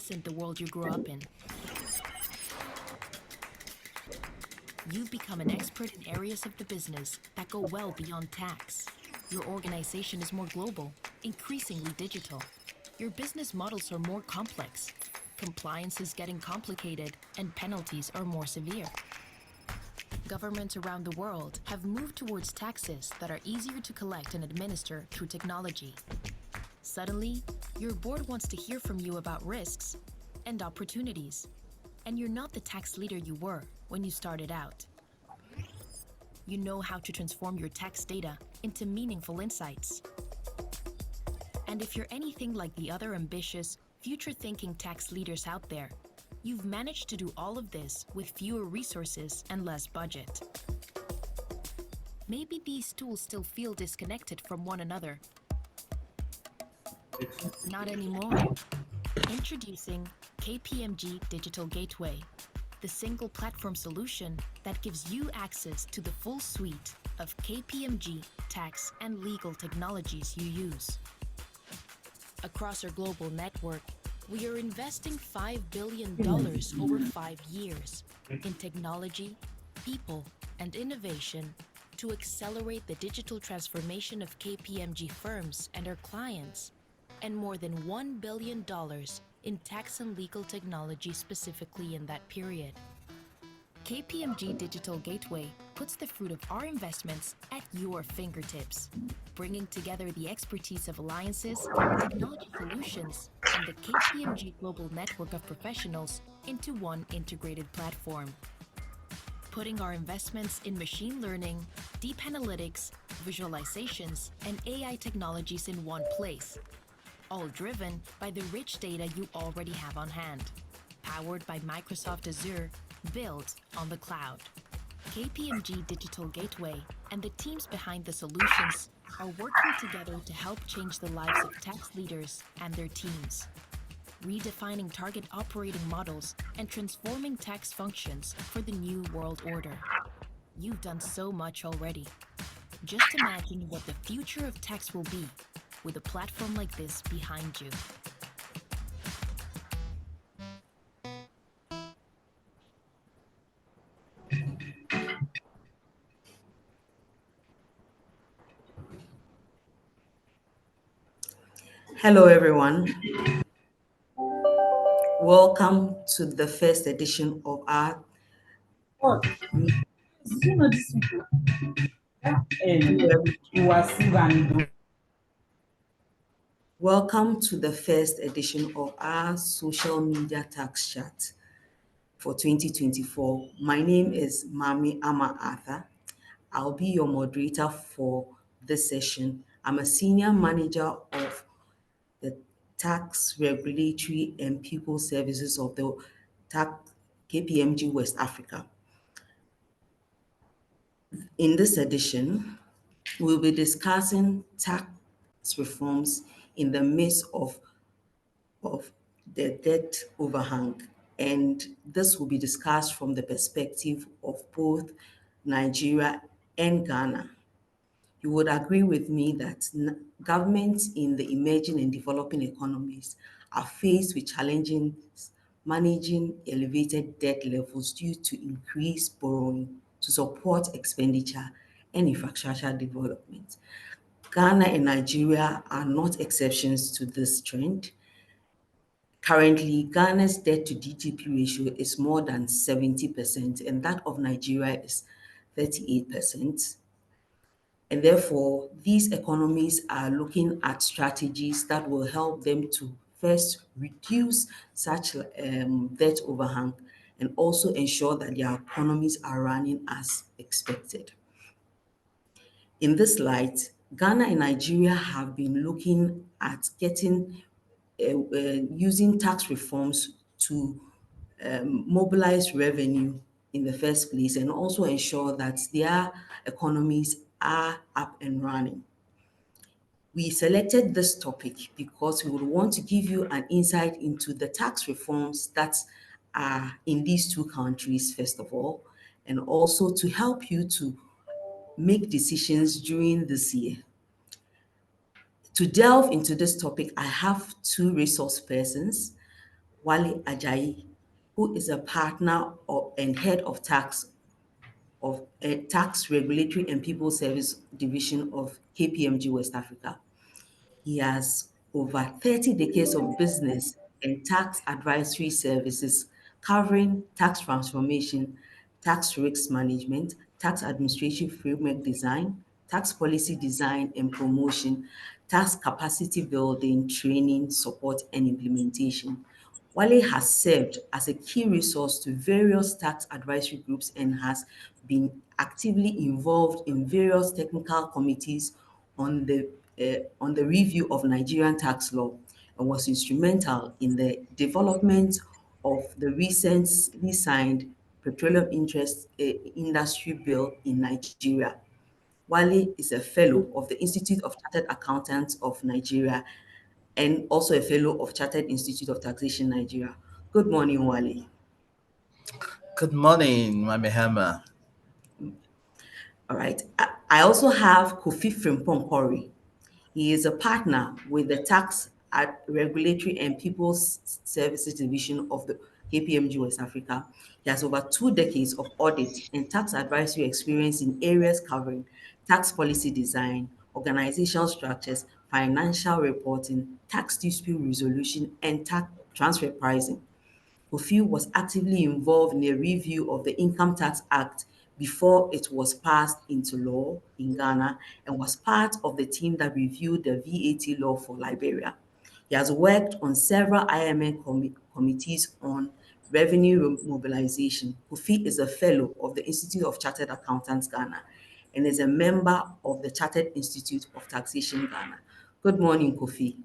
isn't the world you grew up in. You've become an expert in areas of the business that go well beyond tax. Your organization is more global, increasingly digital. Your business models are more complex. Compliance is getting complicated, and penalties are more severe. Governments around the world have moved towards taxes that are easier to collect and administer through technology. Suddenly, your board wants to hear from you about risks and opportunities, and you're not the tax leader you were when you started out. You know how to transform your tax data into meaningful insights. And if you're anything like the other ambitious, future-thinking tax leaders out there, you've managed to do all of this with fewer resources and less budget. Maybe these tools still feel disconnected from one another. Not anymore. Introducing KPMG Digital Gateway, the single platform solution that gives you access to the full suite of KPMG tax and legal technologies you use. Across our global network, we are investing $5 billion over 5 years in technology, people, and innovation to accelerate the digital transformation of KPMG firms and our clients, and more than $1 billion in tax and legal technology specifically in that period. KPMG Digital Gateway puts the fruit of our investments at your fingertips, bringing together the expertise of alliances, technology solutions, and the KPMG global network of professionals into one integrated platform. Putting our investments in machine learning, deep analytics, visualizations, and AI technologies in one place, all driven by the rich data you already have on hand, powered by Microsoft Azure, built on the cloud. KPMG Digital Gateway and the teams behind the solutions are working together to help change the lives of tax leaders and their teams, redefining target operating models and transforming tax functions for the new world order. You've done so much already. Just imagine what the future of tax will be with a platform like this behind you. Hello, everyone. Welcome to the first edition of our Welcome to the first edition of our social media tax chat for 2024. My name is Maame Arthur. I'll be your moderator for this session. I'm a senior manager of the Tax Regulatory and People Services of the KPMG West Africa. In this edition, we'll be discussing tax reforms in the midst of the debt overhang, and this will be discussed from the perspective of both Nigeria and Ghana. You would agree with me that governments in the emerging and developing economies are faced with challenges managing elevated debt levels due to increased borrowing to support expenditure and infrastructure development. Ghana and Nigeria are not exceptions to this trend. Currently, Ghana's debt to GDP ratio is more than 70%, and that of Nigeria is 38%. And therefore, these economies are looking at strategies that will help them to first reduce such debt overhang and also ensure that their economies are running as expected. In this light, Ghana and Nigeria have been looking at using tax reforms to mobilize revenue in the first place and also ensure that their economies are up and running. We selected this topic because we would want to give you an insight into the tax reforms that are in these two countries, first of all, and also to help you to make decisions during this year. To delve into this topic, I have two resource persons. Wale Ajayi, who is a partner and head of tax regulatory and people service division of KPMG West Africa. He has over 30 decades of business and tax advisory services covering tax transformation, tax risk management, tax administration framework design, tax policy design and promotion, tax capacity building, training, support, and implementation. Wale has served as a key resource to various tax advisory groups and has been actively involved in various technical committees on the review of Nigerian tax law and was instrumental in the development of the recently signed Petroleum Interest Industry Bill in Nigeria. Wale is a fellow of the Institute of Chartered Accountants of Nigeria and also a fellow of Chartered Institute of Taxation Nigeria. Good morning, Wale. Good morning, Maame. All right. I also have Kofi Frempong-Kore. He is a partner with the Tax Regulatory and People's Services Division of the KPMG West Africa. He has over 2 decades of audit and tax advisory experience in areas covering tax policy design, organizational structures, financial reporting, tax dispute resolution, and tax transfer pricing. Kofi was actively involved in a review of the Income Tax Act before it was passed into law in Ghana and was part of the team that reviewed the VAT law for Liberia. He has worked on several IMN committees on revenue mobilization. Kofi is a fellow of the Institute of Chartered Accountants Ghana and is a member of the Chartered Institute of Taxation Ghana. Good morning, Kofi.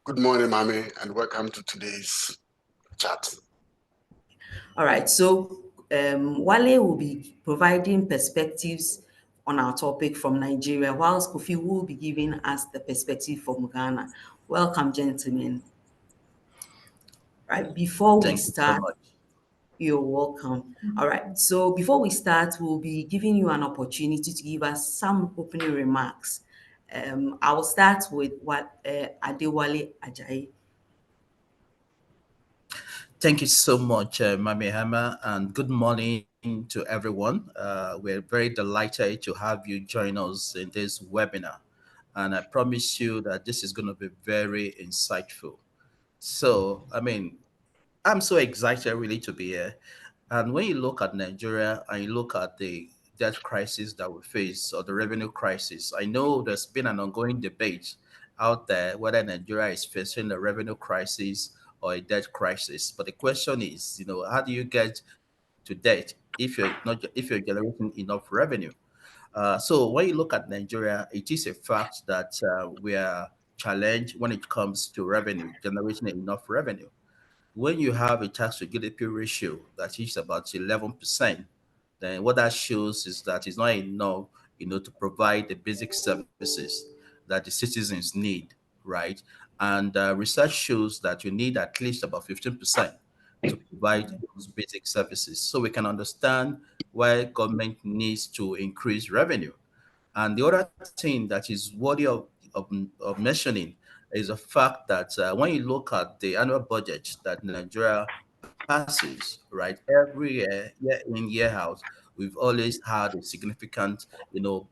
Good morning, Maame, and welcome to today's chat. All right, so Wale will be providing perspectives on our topic from Nigeria, whilst Kofi will be giving us the perspective from Ghana. Welcome, gentlemen. Right, before we Thank you so start, much. you're welcome. All right, so before we start, we'll be giving you an opportunity to give us some opening remarks. I will start with what Adewale Ajayi. Thank you so much, Maame, and good morning to everyone. We're very delighted to have you join us in this webinar. And I promise you that this is going to be very insightful. So, I'm so excited really to be here. And when you look at Nigeria and you look at the debt crisis that we face or the revenue crisis, I know there's been an ongoing debate out there whether Nigeria is facing a revenue crisis or a debt crisis. But the question is, how do you get to debt if you're generating enough revenue? So when you look at Nigeria, it is a fact that we are challenged when it comes to revenue, generating enough revenue. When you have a tax to GDP ratio that is about 11%, then what that shows is that it's not enough, to provide the basic services that the citizens need, right? And research shows that you need at least about 15% to provide those basic services. So we can understand why government needs to increase revenue. And the other thing that is worthy of mentioning is the fact that when you look at the annual budget that Nigeria passes, right, every year in, year out, we've always had a significant,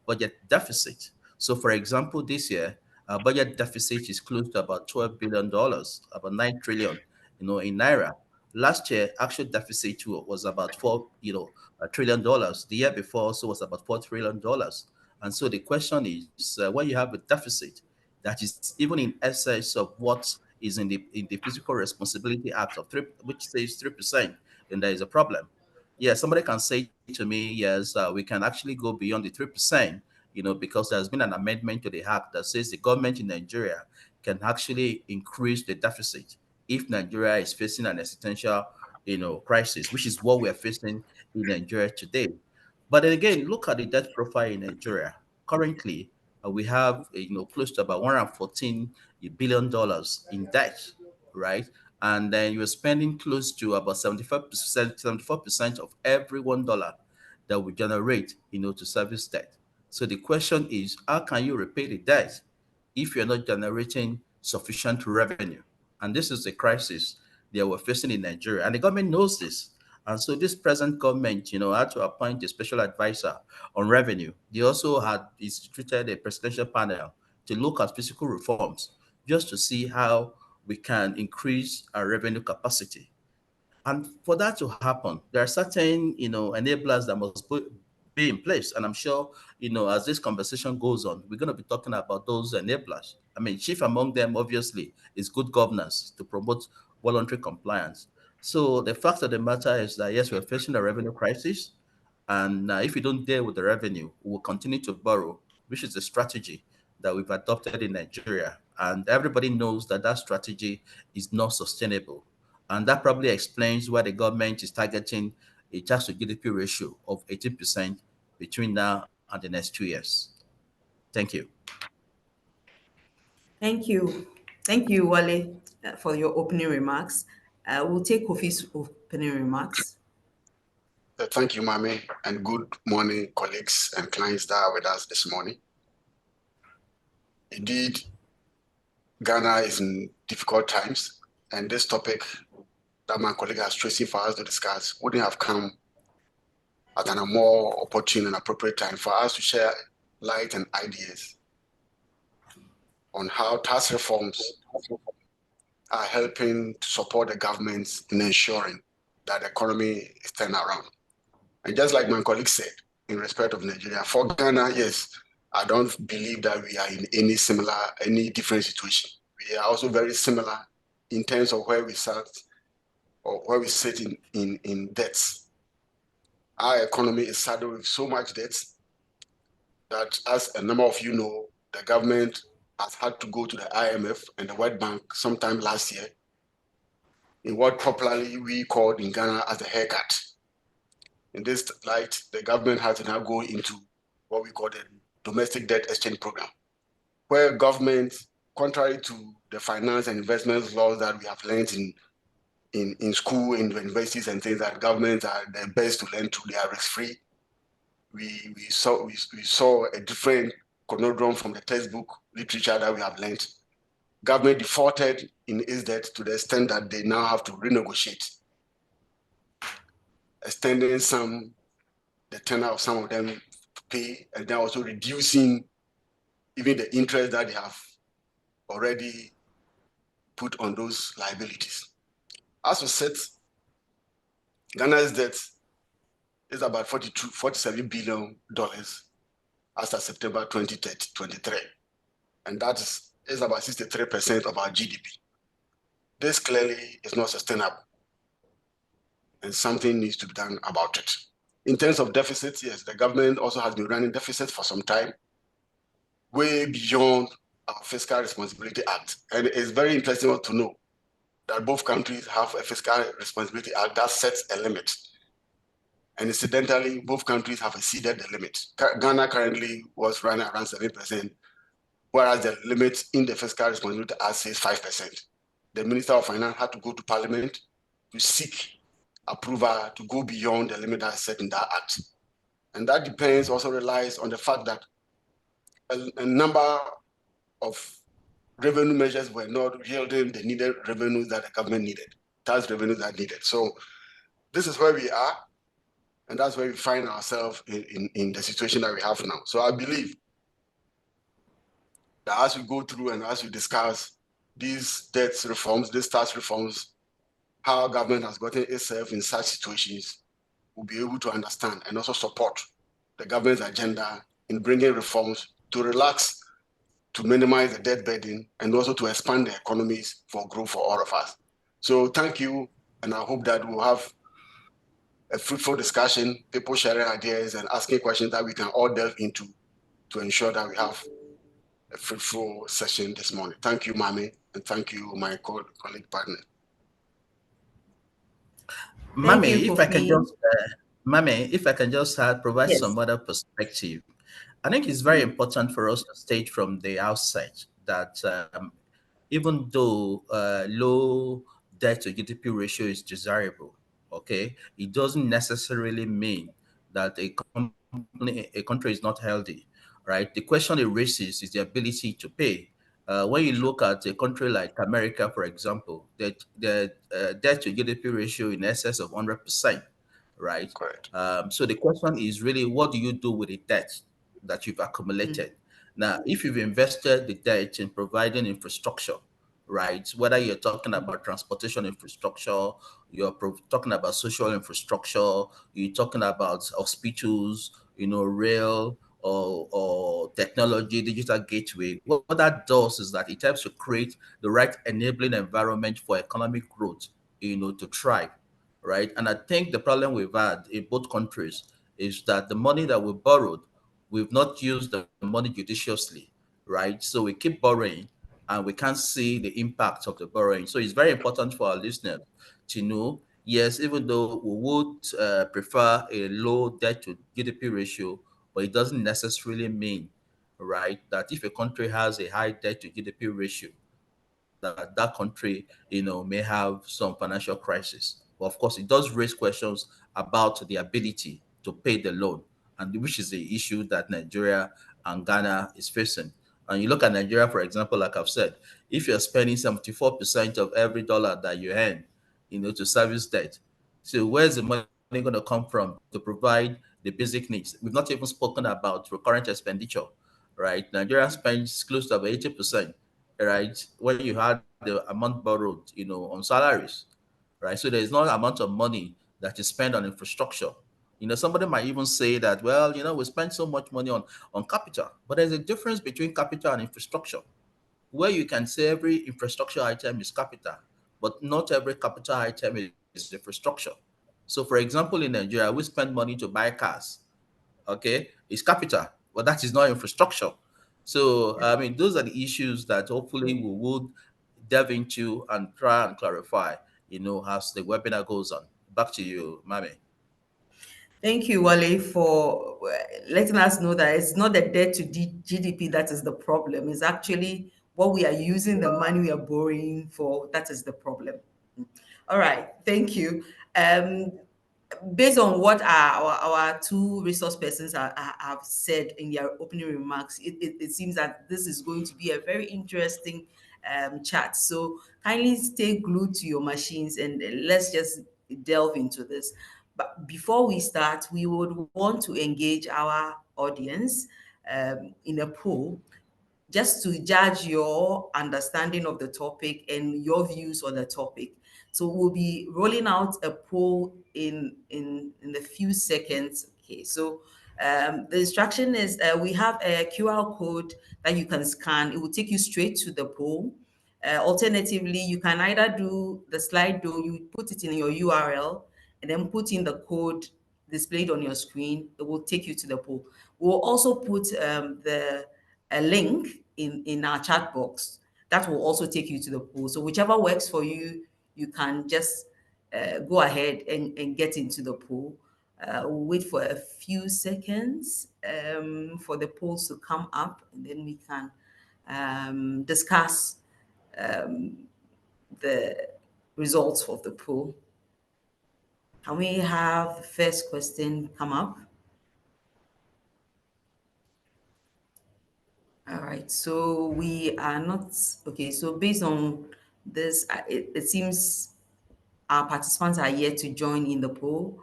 budget deficit. So, for example, this year, our budget deficit is close to about $12 billion, about 9 trillion, in naira. Last year, actual deficit was about $4 trillion. The year before also was about $4 trillion. And so the question is, when you have a deficit that is even in excess of what is in the Fiscal Responsibility Act of three, which says 3%, then there is a problem. Yeah, somebody can say to me, yes, we can actually go beyond the 3%, because there's been an amendment to the act that says the government in Nigeria can actually increase the deficit if Nigeria is facing an existential, crisis, which is what we are facing in Nigeria today. But then again, look at the debt profile in Nigeria. Currently, we have close to about $114 billion in debt, right? And then you're spending close to about 74% of every $1 that we generate, to service debt. So the question is, how can you repay the debt if you're not generating sufficient revenue? And this is a crisis they were facing in Nigeria. And the government knows this. And so this present government, had to appoint a special advisor on revenue. They also had instituted a presidential panel to look at fiscal reforms just to see how we can increase our revenue capacity. And for that to happen, there are certain, enablers that must be in place. And I'm sure, as this conversation goes on, we're going to be talking about those enablers. I mean, chief among them, obviously, is good governance to promote voluntary compliance. So the fact of the matter is that, yes, we're facing a revenue crisis. And if we don't deal with the revenue, we'll continue to borrow, which is the strategy that we've adopted in Nigeria. And everybody knows that that strategy is not sustainable. And that probably explains why the government is targeting a tax to GDP ratio of 18% between now and the next 2 years. Thank you. Thank you. Thank you, Wale, for your opening remarks. We'll take Kofi's opening remarks. Thank you, Maame, and good morning, colleagues and clients that are with us this morning. Indeed, Ghana is in difficult times, and this topic that my colleague has chosen for us to discuss wouldn't have come at a more opportune and appropriate time for us to share light and ideas on how tax reforms are helping to support the government in ensuring that the economy is turned around. And just like my colleague said, in respect of Nigeria, for Ghana, yes, I don't believe that we are in any different situation. We are also very similar in terms of where we sat or where we sit in debts. Our economy is saddled with so much debt that, as a number of you know, the government has had to go to the IMF and the World Bank sometime last year in what popularly we called in Ghana as a haircut. In this light, the government has to now go into what we call the domestic debt exchange program, where government, contrary to the finance and investment laws that we have learned in school, in universities and things, that governments are the best to lend to, they are risk-free. We saw a different conundrum from the textbook literature that we have learned. Government defaulted in its debt to the extent that they now have to renegotiate, extending the tenor of some of them to pay, and then also reducing even the interest that they have already put on those liabilities. As we said, Ghana's debt is about $47 billion as of September 2023, and that is about 63% of our GDP. This clearly is not sustainable, and something needs to be done about it. In terms of deficits, yes, the government also has been running deficits for some time, way beyond our Fiscal Responsibility Act. And it's very interesting to know that both countries have a Fiscal Responsibility Act that sets a limit. And incidentally, both countries have exceeded the limit. Ghana currently was running around 7%, whereas the limit in the Fiscal Responsibility Act says 5%. The Minister of Finance had to go to Parliament to seek approval to go beyond the limit that is set in that act. And that depends, also relies on the fact that a number of revenue measures were not yielding the needed revenues that the government needed, tax revenues that needed. So this is where we are, and that's where we find ourselves in the situation that we have now. So I believe that as we go through and as we discuss these debt reforms, these tax reforms, how government has gotten itself in such situations, we'll be able to understand and also support the government's agenda in bringing reforms to relax, to minimize the debt burden, and also to expand the economies for growth for all of us. So thank you, and I hope that we'll have a fruitful discussion, people sharing ideas and asking questions that we can all delve into to ensure that we have a fruitful session this morning. Thank you, Maame, and thank you, my colleague partner. Thank Mame, you, if I can Kofi. just, provide Yes. some other perspective. I think it's very important for us to state from the outset that even though low debt to GDP ratio is desirable, okay, it doesn't necessarily mean that a country is not healthy, right? The question it raises is the ability to pay. When you look at a country like America, for example, the debt to GDP ratio in excess of 100%, right? Correct. So the question is really, what do you do with the debt that you've accumulated? Now, if you've invested the debt in providing infrastructure, right? Whether you're talking about transportation infrastructure, talking about social infrastructure, you're talking about hospitals, rail or technology, digital gateway. What that does is that it helps to create the right enabling environment for economic growth, to thrive, right? And I think the problem we've had in both countries is that the money that we borrowed, we've not used the money judiciously, right? So we keep borrowing and we can't see the impact of the borrowing. So it's very important for our listeners to know, yes, even though we would prefer a low debt to GDP ratio, but it doesn't necessarily mean, right, that if a country has a high debt to GDP ratio, that country, may have some financial crisis. But of course, it does raise questions about the ability to pay the loan, and which is the issue that Nigeria and Ghana is facing. And you look at Nigeria, for example, like I've said, if you're spending 74% of every dollar that you earn, to service debt, so where's the money going to come from to provide the basic needs? We've not even spoken about recurrent expenditure, right? Nigeria spends close to about 80%, right? When you had the amount borrowed, on salaries, right? So there's no amount of money that is spent on infrastructure. Somebody might even say that, well, we spend so much money on capital, but there's a difference between capital and infrastructure, where you can say every infrastructure item is capital, but not every capital item is infrastructure. So, for example, in Nigeria, we spend money to buy cars, okay, it's capital, but that is not infrastructure. So, I mean, those are the issues that hopefully we would delve into and try and clarify, as the webinar goes on. Back to you, Maame. Thank you, Wale, for letting us know that it's not the debt to GDP that is the problem. It's actually what we are using the money we are borrowing for that is the problem. All right, thank you. Um, Based on what our two resource persons have said in their opening remarks, it seems that this is going to be a very interesting chat. So kindly stay glued to your machines and let's just delve into this. But before we start, we would want to engage our audience in a poll just to judge your understanding of the topic and your views on the topic. So we'll be rolling out a poll in a few seconds. Okay, so the instruction is we have a QR code that you can scan. It will take you straight to the poll. Alternatively, you can either do the slide door, you put it in your URL and then put in the code displayed on your screen. It will take you to the poll. We'll also put a link in our chat box that will also take you to the poll. So whichever works for you, you can just go ahead and get into the poll. We'll wait for a few seconds for the polls to come up, and then we can discuss the results of the poll. Can we have the first question come up? All right, so we are not, okay, so based on this, it seems our participants are yet to join in the poll.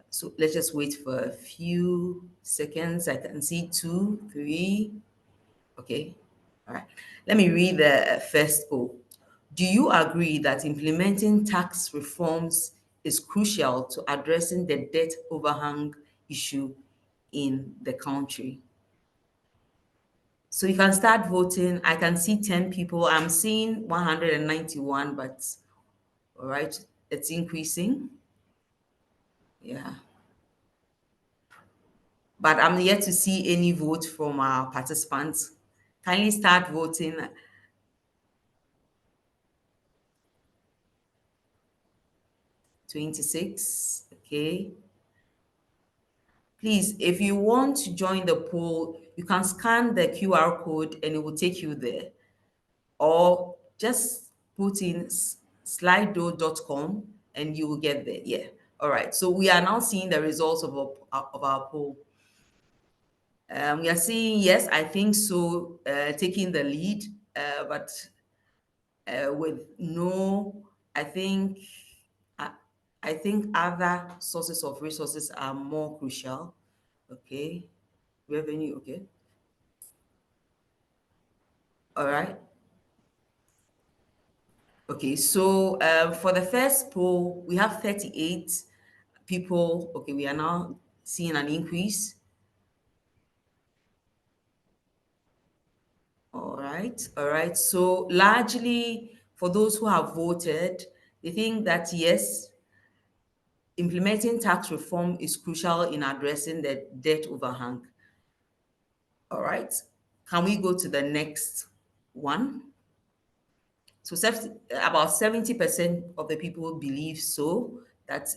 So let's just wait for a few seconds. I can see 2, 3. Okay, all right. Let me read the first poll. Do you agree that implementing tax reforms is crucial to addressing the debt overhang issue in the country? So you can start voting. I can see 10 people. I'm seeing 191, but all right, it's increasing. Yeah. But I'm yet to see any vote from our participants. Kindly start voting. 26, okay. Please, if you want to join the poll, you can scan the QR code and it will take you there. Or just put in slido.com and you will get there. Yeah. All right. So we are now seeing the results of our poll. We are seeing, yes, I think so, taking the lead. but with no, I think, I, I think other sources of resources are more crucial. Okay, revenue. Okay, all right. Okay, so for the first poll, we have 38 people. Okay, we are now seeing an increase. All right. So largely for those who have voted, they think that yes, implementing tax reform is crucial in addressing the debt overhang. All right. Can we go to the next one? So about 70% of the people believe so, that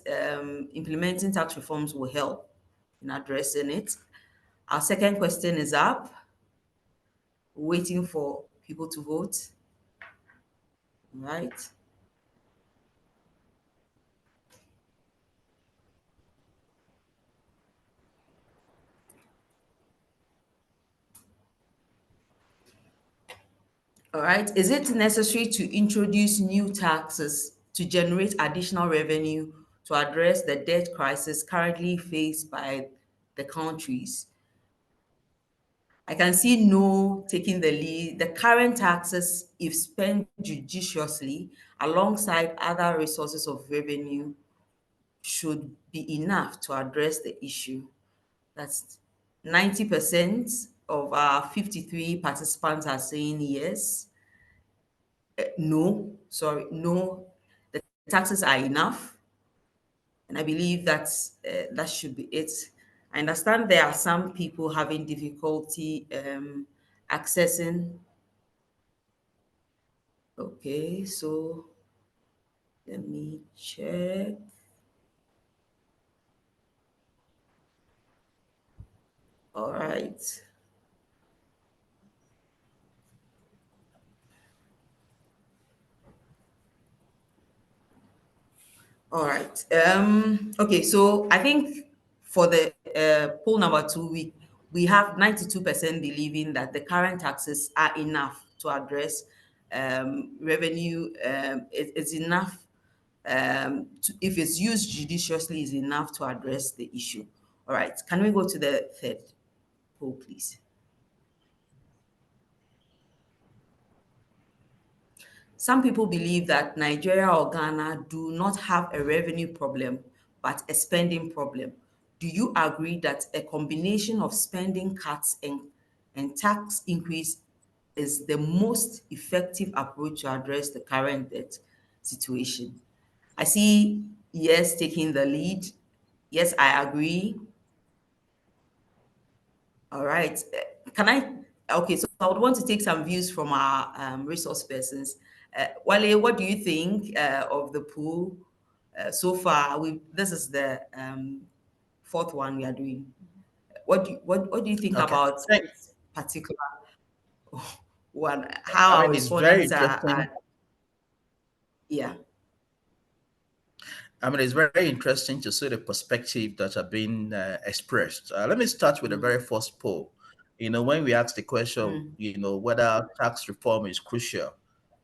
implementing tax reforms will help in addressing it. Our second question is up, waiting for people to vote. All right. All right. Is it necessary to introduce new taxes to generate additional revenue to address the debt crisis currently faced by the countries? I can see no taking the lead. The current taxes, if spent judiciously alongside other resources of revenue, should be enough to address the issue. That's 90% of our 53 participants are saying yes. No, sorry, no, the taxes are enough. And I believe that should be it. I understand there are some people having difficulty accessing. Okay, so let me check. All right. All right. Okay, so I think for the poll number two, we have 92% believing that the current taxes are enough to address revenue. It's enough, if it's used judiciously, is enough to address the issue. All right. Can we go to the third poll, please? Some people believe that Nigeria or Ghana do not have a revenue problem, but a spending problem. Do you agree that a combination of spending cuts and tax increase is the most effective approach to address the current debt situation? I see yes taking the lead. Yes, I agree. All right. Can I? Okay, so I would want to take some views from our resource persons. Wale, what do you think of the pool so far? This is the fourth one we are doing. What do you think Okay. about Thank- this particular one? How I our mean, it's very respondents interesting. yeah. I mean, it's very interesting to see the perspective that are being expressed. Let me start with the Mm, very first poll. When we ask the question, mm, whether tax reform is crucial,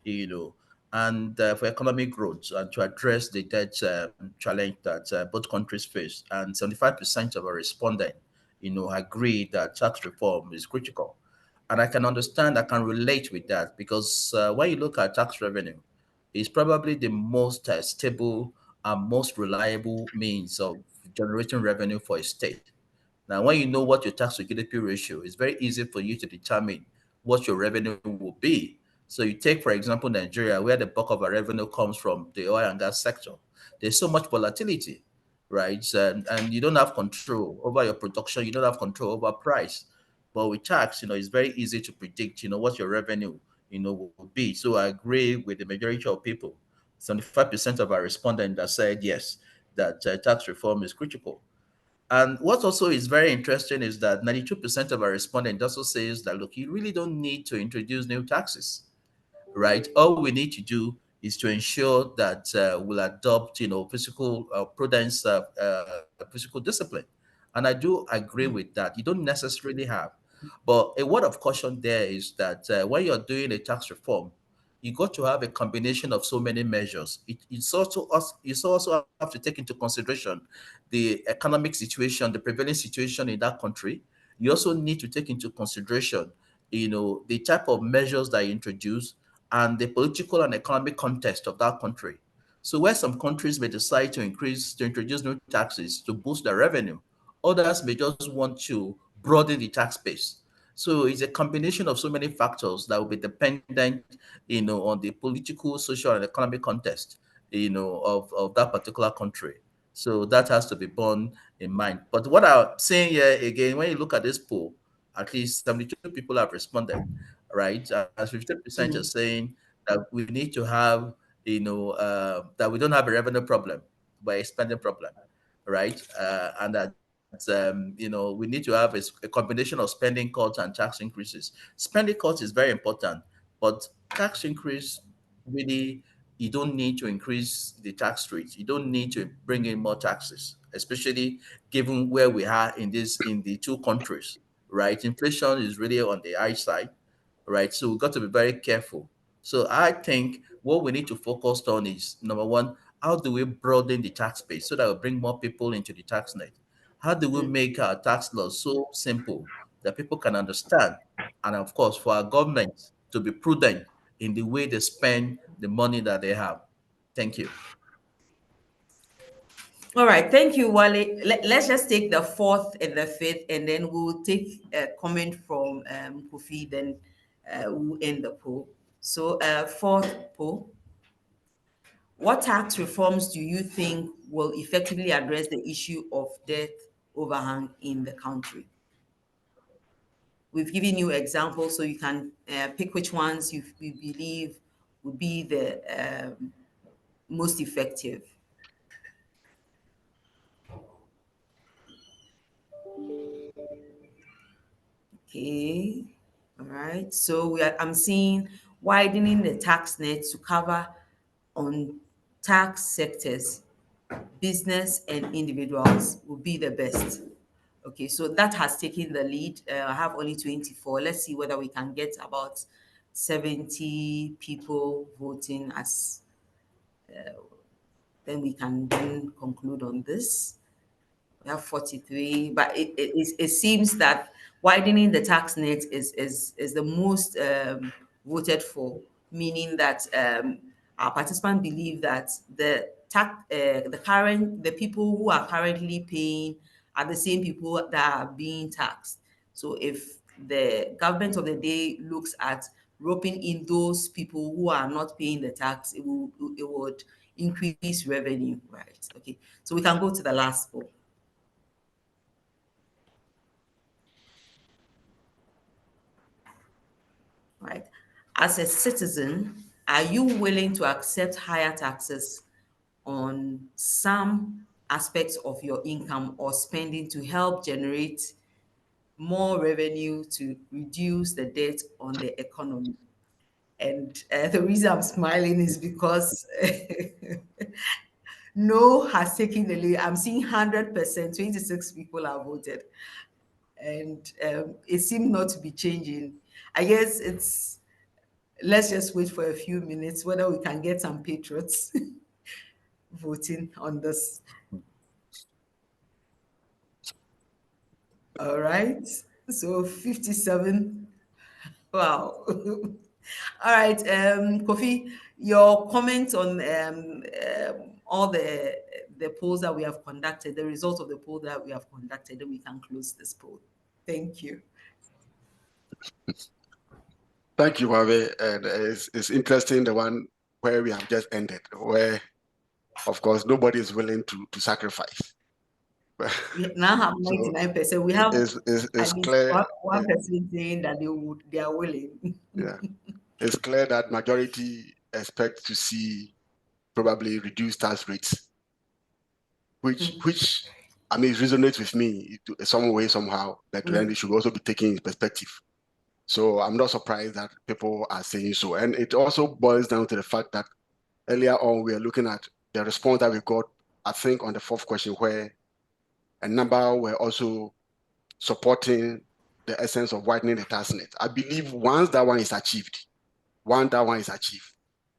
you know, and for economic growth and to address the debt challenge that both countries face, and 75% of our respondents, agree that tax reform is critical. And I can understand, I can relate with that because when you look at tax revenue, it's probably the most stable and most reliable means of generating revenue for a state. Now, when you know what your tax to GDP ratio, it's very easy for you to determine what your revenue will be. So you take, for example, Nigeria, where the bulk of our revenue comes from the oil and gas sector. There's so much volatility, right? And you don't have control over your production. You don't have control over price. But with tax, it's very easy to predict, what your revenue, will be. So I agree with the majority of people. 75% of our respondents that said yes, that tax reform is critical. And what also is very interesting is that 92% of our respondents also says that, look, you really don't need to introduce new taxes, right? All we need to do is to ensure that we'll adopt, physical prudence, physical discipline. And I do agree mm, with that. You don't necessarily have But a word of caution there is that when you're doing a tax reform, you got to have a combination of so many measures. It's also have to take into consideration the economic situation, the prevailing situation in that country. You also need to take into consideration, the type of measures that you introduce and the political and economic context of that country. So where some countries may decide to introduce new taxes to boost their revenue, others may just want to broaden the tax base. So it's a combination of so many factors that will be dependent, on the political, social, and economic context, of that particular country. So that has to be borne in mind. But what I'm saying here again, when you look at this poll, at least 72 people have responded, right? As 50% are saying that we need to have, that we don't have a revenue problem, but a spending problem, right? And that we need to have a combination of spending cuts and tax increases. Spending cuts is very important, but tax increase really, you don't need to increase the tax rate. You don't need to bring in more taxes, especially given where we are in the two countries, right? Inflation is really on the high side, right? So we've got to be very careful. So I think what we need to focus on is, number one, how do we broaden the tax base so that we bring more people into the tax net? How do we make our tax laws so simple that people can understand? And of course, for our government to be prudent in the way they spend the money that they have. Thank you. All right, thank you, Wale. Let's just take the fourth and the fifth, and then we'll take a comment from Kofi, then we'll end the poll. So, fourth poll. What tax reforms do you think will effectively address the issue of debt overhang in the country? We've given you examples, so you can pick which ones you believe would be the most effective. Okay, all right. So I'm seeing widening the tax net to cover on tax sectors, business and individuals will be the best. Okay, so that has taken the lead. I have only 24. Let's see whether we can get about 70 people voting as then we can then conclude on this. We have 43, but it seems that widening the tax net is the most voted for, meaning that our participants believe that the people who are currently paying are the same people that are being taxed. So if the government of the day looks at roping in those people who are not paying the tax, it would increase revenue, right? Okay, so we can go to the last poll. Right. As a citizen, are you willing to accept higher taxes on some aspects of your income or spending to help generate more revenue to reduce the debt on the economy? And the reason I'm smiling is because no has taken the lead. I'm seeing 100%, 26 people have voted. And it seemed not to be changing. I guess let's just wait for a few minutes whether we can get some patriots voting on this. All right. So 57. Wow. All right. Kofi, your comment on all the polls that we have conducted, the results of the poll that we have conducted, then we can close this poll. Thank you. Thank you, Maame. And it's interesting, the one where we have just ended, where, of course, nobody is willing to sacrifice. We now have 99%. We have it's clear. One person saying that they are willing. Yeah, it's clear that majority expect to see probably reduced tax rates, which I mean, resonates with me some way, somehow, that then it should also be taken in perspective. So I'm not surprised that people are saying so. And it also boils down to the fact that earlier on, we are looking at the response that we got, I think, on the fourth question, where a number were also supporting the essence of widening the tax net. I believe once that one is achieved,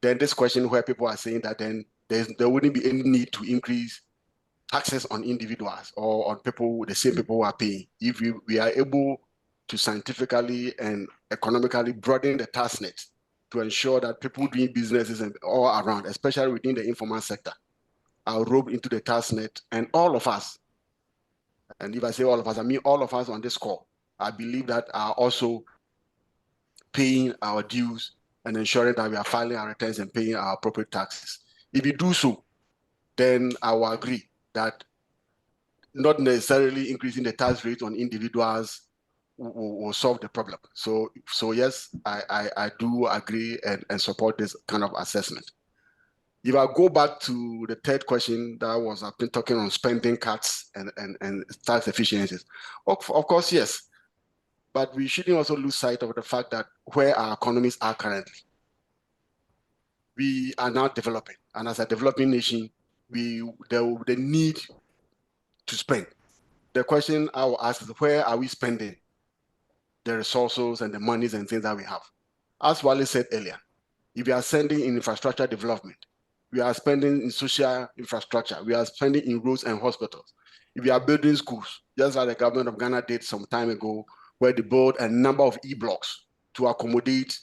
then this question where people are saying that then there wouldn't be any need to increase taxes on individuals or on people, the same people who are paying. If we are able to scientifically and economically broaden the tax net to ensure that people doing businesses and all around, especially within the informal sector, are roped into the tax net, and all of us, and if I say all of us, I mean all of us on this call, I believe that are also paying our dues and ensuring that we are filing our returns and paying our appropriate taxes. If you do so, then I will agree that not necessarily increasing the tax rate on individuals will solve the problem. So yes, I do agree and support this kind of assessment. If I go back to the third question that was, I've been talking on spending cuts and tax efficiencies. Of course, yes, but we shouldn't also lose sight of the fact that where our economies are currently, we are now developing, and as a developing nation, the need to spend. The question I will ask is, where are we spending the resources and the monies and things that we have? As Wale said earlier, if we are sending in infrastructure development, we are spending in social infrastructure, we are spending in roads and hospitals. If we are building schools, just like the government of Ghana did some time ago, where they built a number of e-blocks to accommodate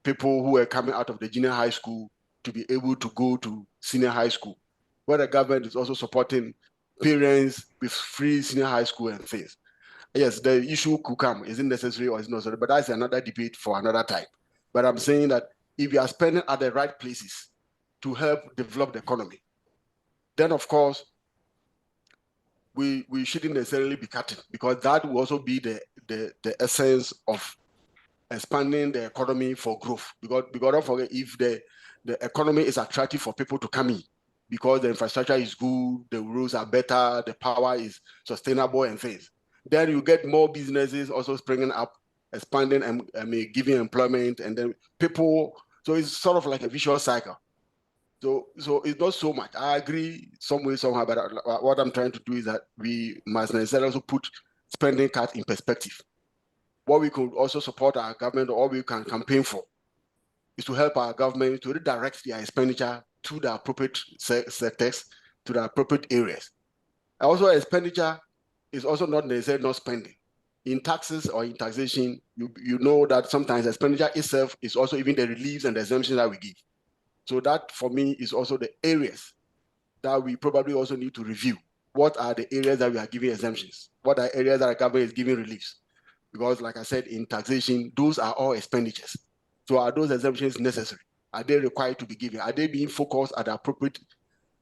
people who were coming out of the junior high school to be able to go to senior high school, where the government is also supporting parents with free senior high school and things. Yes, the issue could come, is it necessary or is it not necessary, but that's another debate for another time. But I'm saying that if you are spending at the right places to help develop the economy, then of course, we shouldn't necessarily be cutting, because that will also be the essence of expanding the economy for growth. Because don't forget, if the economy is attractive for people to come in, because the infrastructure is good, the roads are better, the power is sustainable and things, then you get more businesses also springing up, expanding and giving employment, and then people, so it's sort of like a vicious cycle. So it's not so much. I agree some way, somehow, but what I'm trying to do is that we must necessarily also put spending cuts in perspective. What we could also support our government, or we can campaign for, is to help our government to redirect their expenditure to the appropriate sectors, to the appropriate areas. Also, expenditure is also not necessarily not spending. In taxes or in taxation, you know that sometimes expenditure itself is also even the reliefs and the exemptions that we give. So that, for me, is also the areas that we probably also need to review. What are the areas that we are giving exemptions? What are areas that our government is giving reliefs? Because like I said, in taxation, those are all expenditures. So are those exemptions necessary? Are they required to be given? Are they being focused at the appropriate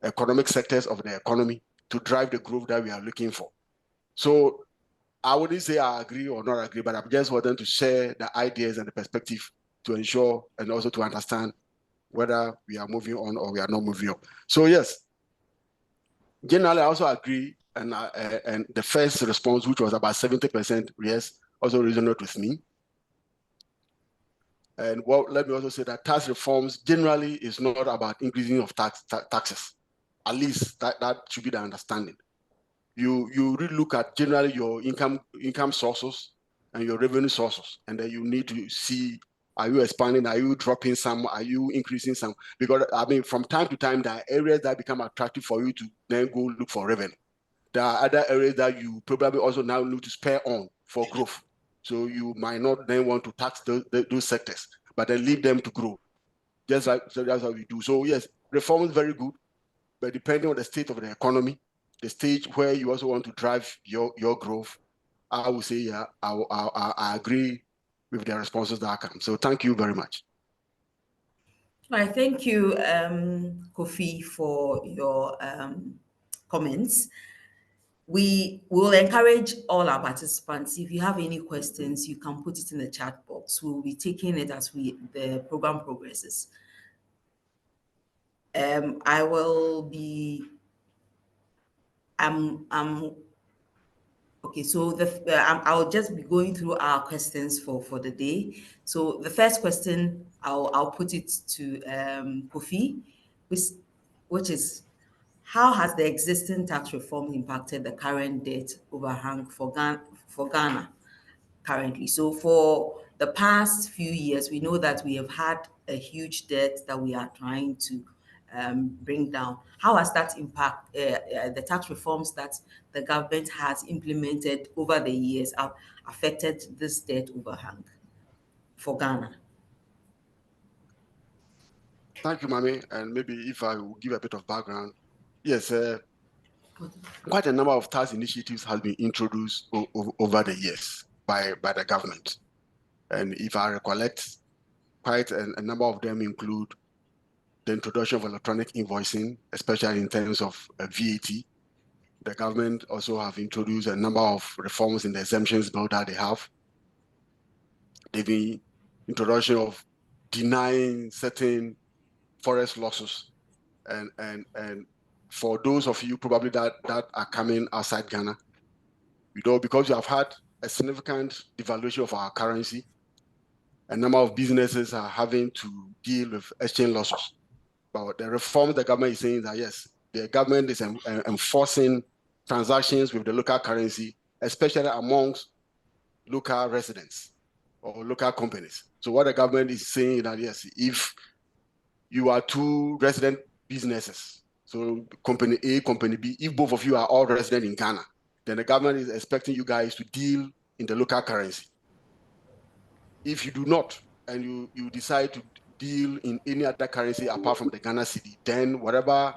economic sectors of the economy to drive the growth that we are looking for? So I wouldn't say I agree or not agree, but I'm just wanting to share the ideas and the perspective to ensure and also to understand whether we are moving on or we are not moving on. So yes, generally I also agree, and the first response, which was about 70%, yes, also resonated with me. And let me also say that tax reforms generally is not about increasing of taxes. At least that should be the understanding. You really look at generally your income sources and your revenue sources, and then you need to see, are you expanding? Are you dropping some? Are you increasing some? Because I mean, from time to time, there are areas that become attractive for you to then go look for revenue. There are other areas that you probably also now need to spare on for growth. So you might not then want to tax those sectors, but then leave them to grow. Just like, so that's how we do. So yes, reform is very good, but depending on the state of the economy, the stage where you also want to drive your growth, I would say, yeah, I agree with the responses that come. So thank you very much. All right, thank you, Kofi, for your comments. We will encourage all our participants. If you have any questions, you can put it in the chat box. We'll be taking it as the program progresses. I will be. Okay, so I'll just be going through our questions for the day. So the first question, I'll put it to Kofi, which is, how has the existing tax reform impacted the current debt overhang for Ghana? currently. So for the past few years, we know that we have had a huge debt that we are trying to bring down. How has that impact the tax reforms that the government has implemented over the years have affected this debt overhang for Ghana? Thank you, Maame. And maybe if I will give a bit of background, yes, quite a number of tax initiatives have been introduced over the years by the government. And if I recollect, quite a number of them include the introduction of electronic invoicing, especially in terms of VAT. The government also have introduced a number of reforms in the exemptions bill that they have. The introduction of denying certain forest losses. And for those of you probably that are coming outside Ghana, because you have had a significant devaluation of our currency, a number of businesses are having to deal with exchange losses. But the reform the government is saying that yes, the government is enforcing transactions with the local currency, especially amongst local residents or local companies. So what the government is saying that yes, if you are two resident businesses, so company A, company B, if both of you are all resident in Ghana, then the government is expecting you guys to deal in the local currency. If you do not, and you decide to deal in any other currency apart from the Ghana cedi, then whatever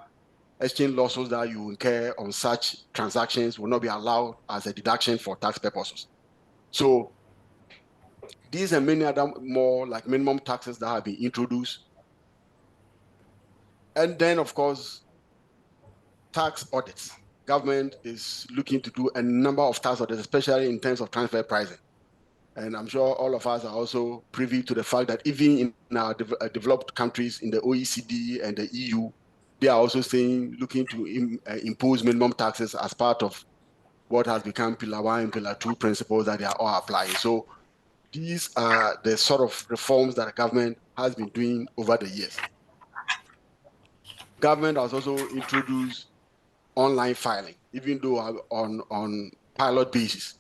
exchange losses that you incur on such transactions will not be allowed as a deduction for tax purposes. So these and many other more like minimum taxes that have been introduced. And then, of course, tax audits. Government is looking to do a number of tax audits, especially in terms of transfer pricing. And I'm sure all of us are also privy to the fact that even in our developed countries in the OECD and the EU, they are also looking to impose minimum taxes as part of what has become Pillar 1 and Pillar 2 principles that they are all applying. So these are the sort of reforms that the government has been doing over the years. Government has also introduced online filing, even though on pilot basis.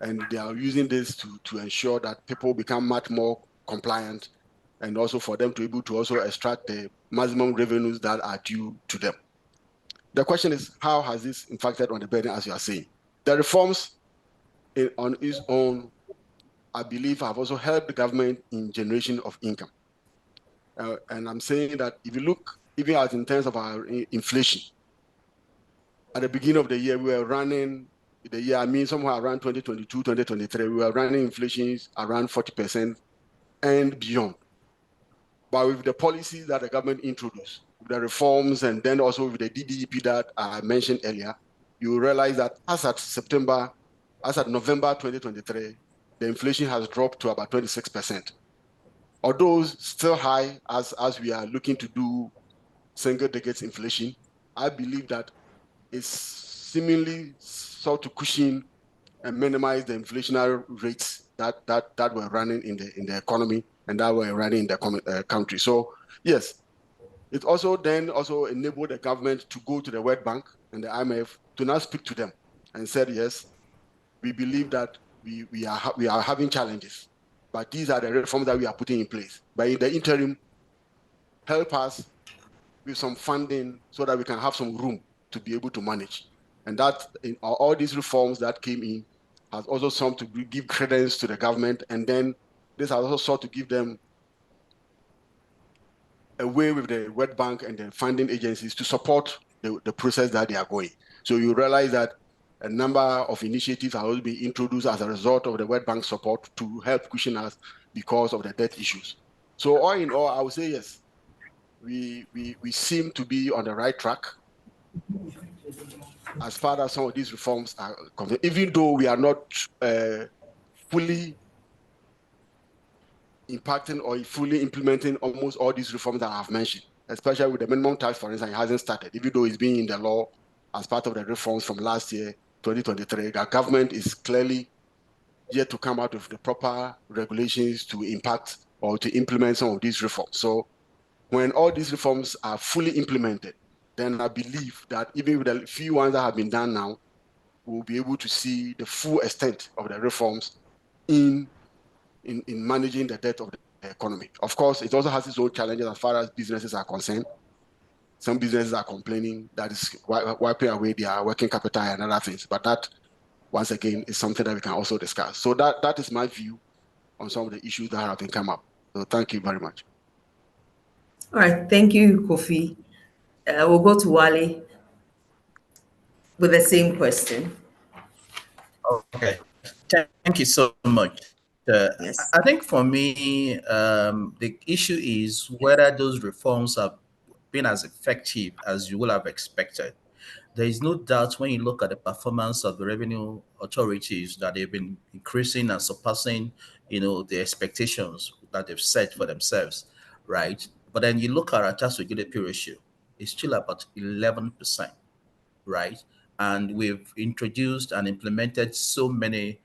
And they are using this to ensure that people become much more compliant and also for them to be able to also extract the maximum revenues that are due to them. The question is, how has this impacted on the burden, as you are saying? The reforms on its own, I believe, have also helped the government in generation of income. And I'm saying that if you look, even as in terms of our inflation, at the beginning of the year, we were running the year, somewhere around 2022, 2023, we were running inflations around 40% and beyond. But with the policies that the government introduced, with the reforms, and then also with the DDEP that I mentioned earlier, you realize that as at November 2023, the inflation has dropped to about 26%. Although still high as we are looking to do single digits inflation, I believe that it's seemingly sought to cushion and minimize the inflationary rates that were running in the economy and that were running in the country. So yes, it also enabled the government to go to the World Bank and the IMF to now speak to them and said, yes, we believe that we are having challenges, but these are the reforms that we are putting in place. But in the interim, help us with some funding so that we can have some room to be able to manage. And that in all these reforms that came in has also sought to give credence to the government. And then this has also sought to give them a way with the World Bank and the funding agencies to support the process that they are going. So you realize that a number of initiatives are also being introduced as a result of the World Bank support to help cushion us because of the debt issues. So all in all, I would say yes, we seem to be on the right track as far as some of these reforms are concerned, even though we are not fully impacting or fully implementing almost all these reforms that I've mentioned, especially with the minimum tax, for instance, it hasn't started, even though it's being in the law as part of the reforms from last year, 2023. The government is clearly yet to come out with the proper regulations to impact or to implement some of these reforms. So when all these reforms are fully implemented, then I believe that even with the few ones that have been done now, we'll be able to see the full extent of the reforms in managing the debt of the economy. Of course, it also has its own challenges as far as businesses are concerned. Some businesses are complaining that is wiping away their working capital and other things. But that, once again, is something that we can also discuss. So that is my view on some of the issues that have been come up. So thank you very much. All right, thank you, Kofi. We'll go to Wale with the same question. Okay, thank you so much. Yes. I think for me, the issue is whether those reforms have been as effective as you would have expected. There is no doubt when you look at the performance of the revenue authorities that they've been increasing and surpassing, the expectations that they've set for themselves, right? But then you look at our tax regulatory ratio, it's still about 11%, right? And we've introduced and implemented so many,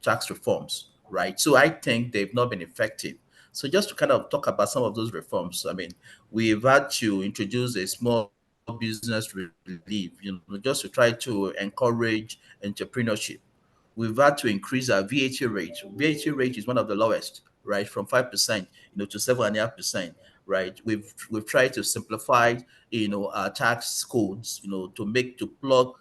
tax reforms, right? So I think they've not been effective. So just to kind of talk about some of those reforms, I mean, we've had to introduce a small business relief, just to try to encourage entrepreneurship. We've had to increase our VAT rate. VAT rate is one of the lowest, right, from 5%, to 7.5%, right? We've tried to simplify, our tax codes, to plug,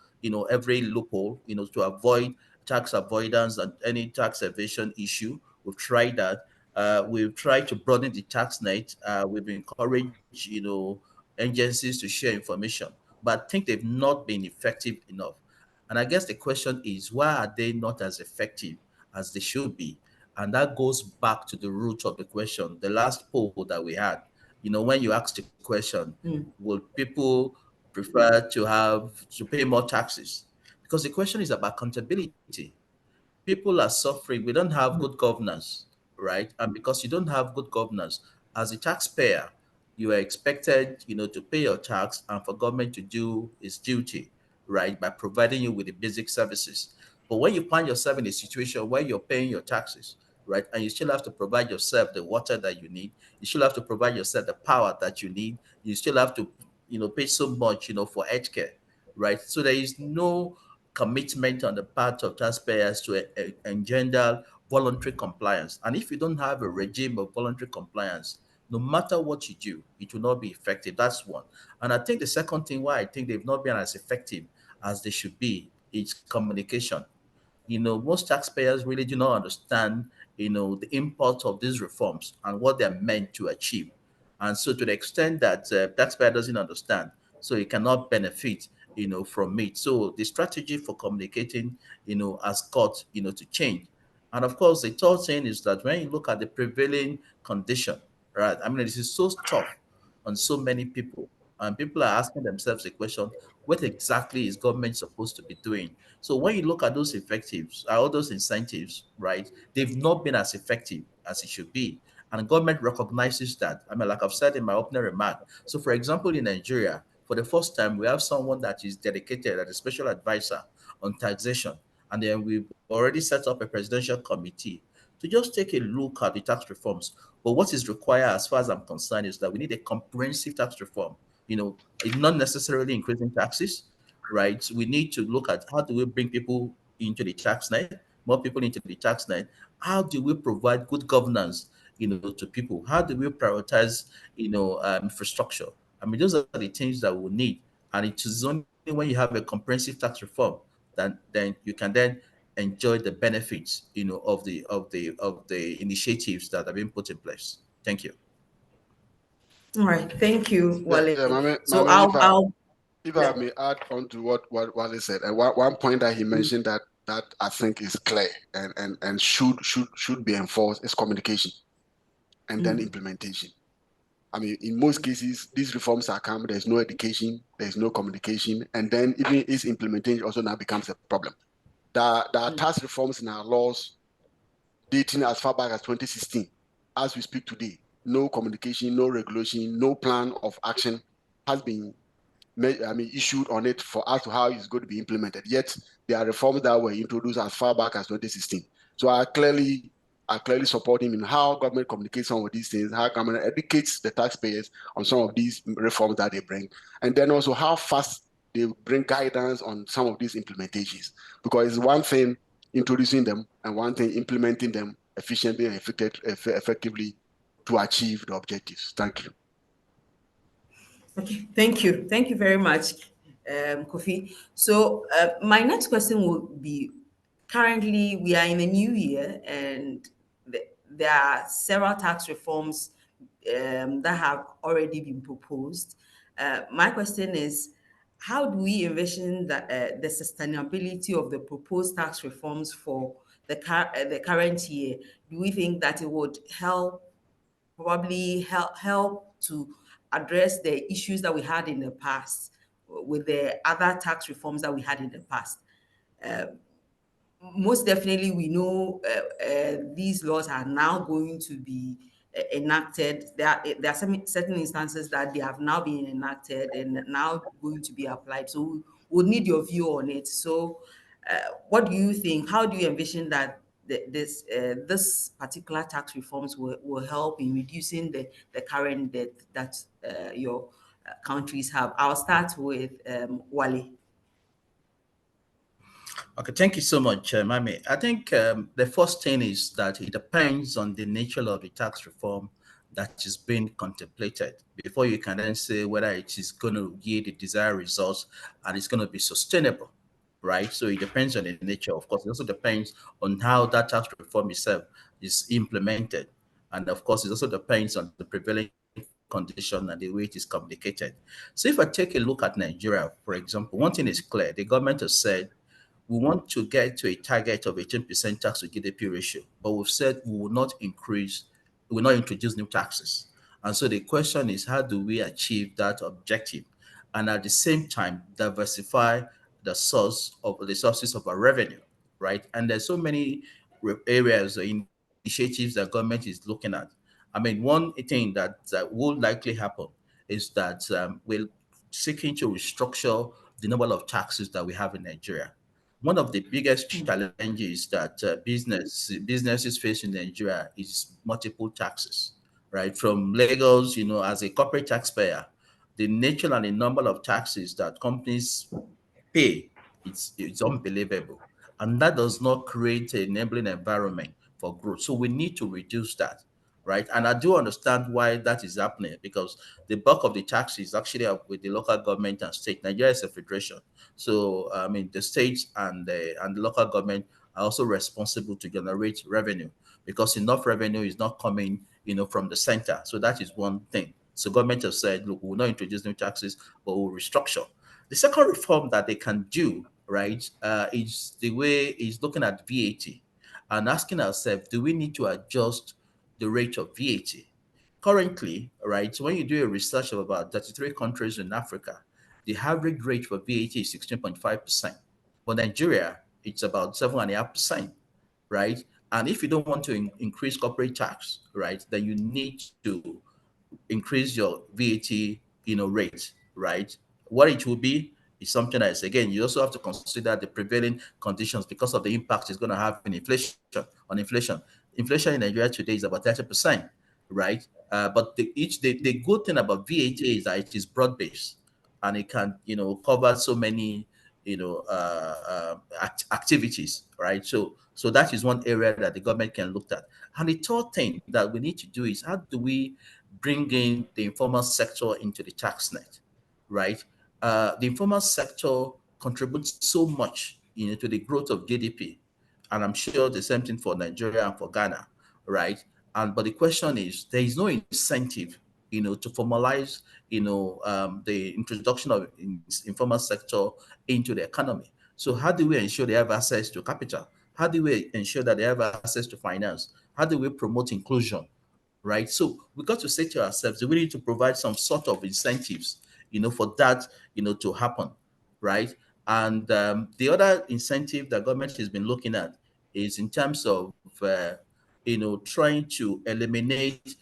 every loophole, to avoid tax avoidance and any tax evasion issue. We've tried that. We've tried to broaden the tax net. We've encouraged, agencies to share information, but I think they've not been effective enough. And I guess the question is, why are they not as effective as they should be? And that goes back to the root of the question. The last poll that we had, when you ask the question, would people prefer to pay more taxes? Because the question is about accountability. People are suffering. We don't have good governance, right? And because you don't have good governance, as a taxpayer, you are expected, to pay your tax and for government to do its duty, right, by providing you with the basic services. But when you find yourself in a situation where you're paying your taxes, right, and you still have to provide yourself the water that you need, you still have to provide yourself the power that you need, you still have to, pay so much, for healthcare, right? So there is no commitment on the part of taxpayers to engender voluntary compliance. And if you don't have a regime of voluntary compliance, no matter what you do, it will not be effective. That's one. And I think the second thing why I think they've not been as effective as they should be is communication. Most taxpayers really do not understand, the import of these reforms and what they're meant to achieve. And so to the extent that taxpayer doesn't understand, so he cannot benefit, from it. So the strategy for communicating, has got, to change. And of course, the third thing is that when you look at the prevailing condition, right? I mean, this is so tough on so many people. And people are asking themselves the question, what exactly is government supposed to be doing? So when you look at those effectives, all those incentives, right, they've not been as effective as it should be. And government recognizes that. I mean, like I've said in my opening remark. So, for example, in Nigeria, for the first time, we have someone that is dedicated as a special advisor on taxation. And then we've already set up a presidential committee to just take a look at the tax reforms. But what is required, as far as I'm concerned, is that we need a comprehensive tax reform. It's not necessarily increasing taxes, right? We need to look at how do we bring people into the tax net, more people into the tax net. How do we provide good governance, to people? How do we prioritize, infrastructure? I mean, those are the things that we need. And it is only when you have a comprehensive tax reform that then you can then enjoy the benefits, of the initiatives that have been put in place. Thank you. All right, thank you, Yeah, Wale. So Maame, I'll if I yeah. may add on to what Wale said, and one point that he mentioned that I think is clear and should be enforced is communication and then implementation. I mean, in most cases, these reforms are come, there's no education, there's no communication, and then even its implementation also now becomes a problem. There are tax reforms in our laws dating as far back as 2016. As we speak today, no communication, no regulation, no plan of action has been issued on it for us to how it's going to be implemented. Yet there are reforms that were introduced as far back as 2016. So I clearly support him in how government communicates some of these things, how government educates the taxpayers on some of these reforms that they bring, and then also how fast they bring guidance on some of these implementations. Because it's one thing, introducing them, and one thing implementing them efficiently and effectively to achieve the objectives. Thank you. Okay, thank you. Thank you very much, Kofi. So my next question will be, currently we are in a new year and there are several tax reforms that have already been proposed. My question is, how do we envision the sustainability of the proposed tax reforms for the current year? Do we think that it would probably help to address the issues that we had in the past with the other tax reforms that we had in the past? Most definitely, we know these laws are now going to be enacted. There are some certain instances that they have now been enacted and now going to be applied. So we'll need your view on it. So what do you think? How do you envision that this particular tax reforms will help in reducing the current debt that your countries have? I'll start with Wale. Okay, thank you so much, Mami. I think the first thing is that it depends on the nature of the tax reform that is being contemplated before you can then say whether it is going to yield the desired results and it's going to be sustainable, right? So it depends on the nature. Of course, it also depends on how that tax reform itself is implemented. And of course, it also depends on the prevailing condition and the way it is communicated. So if I take a look at Nigeria, for example, one thing is clear. The government has said we want to get to a target of 18% tax to GDP ratio, but we've said we will not we will not introduce new taxes. And so the question is, how do we achieve that objective? And at the same time, diversify the sources of our revenue, right? And there's so many areas or initiatives that government is looking at. I mean, one thing that will likely happen is that we're seeking to restructure the number of taxes that we have in Nigeria. One of the biggest challenges that businesses face in Nigeria is multiple taxes, right? From Lagos, as a corporate taxpayer, the nature and the number of taxes that companies pay, it's unbelievable. And that does not create an enabling environment for growth. So we need to reduce that, right? And I do understand why that is happening because the bulk of the tax is actually up with the local government and state. Nigeria is a federation. So, I mean, the states and the local government are also responsible to generate revenue because enough revenue is not coming, from the center. So that is one thing. So government has said, look, we will not introduce new taxes, but we'll restructure. The second reform that they can do, right, is looking at VAT and asking ourselves, do we need to adjust the rate of VAT? Currently, right, when you do a research of about 33 countries in Africa, the average rate for VAT is 16.5%. For Nigeria, it's about 7.5%, right? And if you don't want to increase corporate tax, right, then you need to increase your VAT, rate, right? What it will be is something else. Again, you also have to consider the prevailing conditions because of the impact it's going to have in inflation. Inflation in Nigeria today is about 30%, right? But the good thing about VAT is that it is broad based and it can, cover so many, activities, right? So that is one area that the government can look at. And the third thing that we need to do is how do we bring in the informal sector into the tax net, right? The informal sector contributes so much, to the growth of GDP, and I'm sure the same thing for Nigeria and for Ghana, right? But the question is, there is no incentive, to formalize, the introduction of informal sector into the economy. So how do we ensure they have access to capital? How do we ensure that they have access to finance? How do we promote inclusion? Right? So we got to say to ourselves, we need to provide some sort of incentives, for that, to happen, right? And the other incentive that government has been looking at is in terms of, trying to eliminate,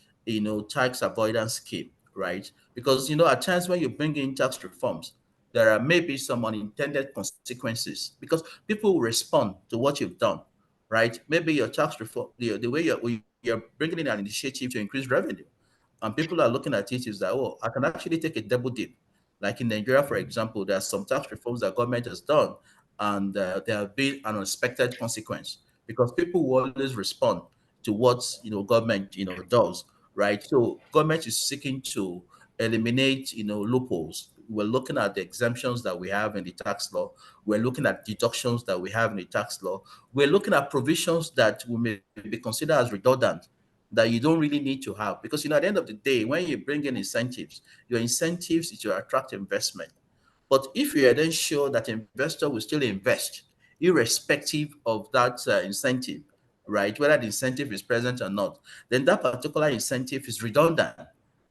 tax avoidance scheme, right? Because, at times when you bring in tax reforms, there are maybe some unintended consequences because people will respond to what you've done, right? Maybe your tax reform, the way you're bringing in an initiative to increase revenue, and people are looking at it is that, oh, I can actually take a double dip. Like in Nigeria, for example, there are some tax reforms that government has done, and there have been an unexpected consequence because people will always respond to what government does, right? So government is seeking to eliminate loopholes. We're looking at the exemptions that we have in the tax law. We're looking at deductions that we have in the tax law. We're looking at provisions that we may be considered as redundant, that you don't really need to have, because at the end of the day, when you bring in incentives, your incentives is to attract investment. But if you are then sure that investor will still invest, irrespective of that incentive, right, whether the incentive is present or not, then that particular incentive is redundant,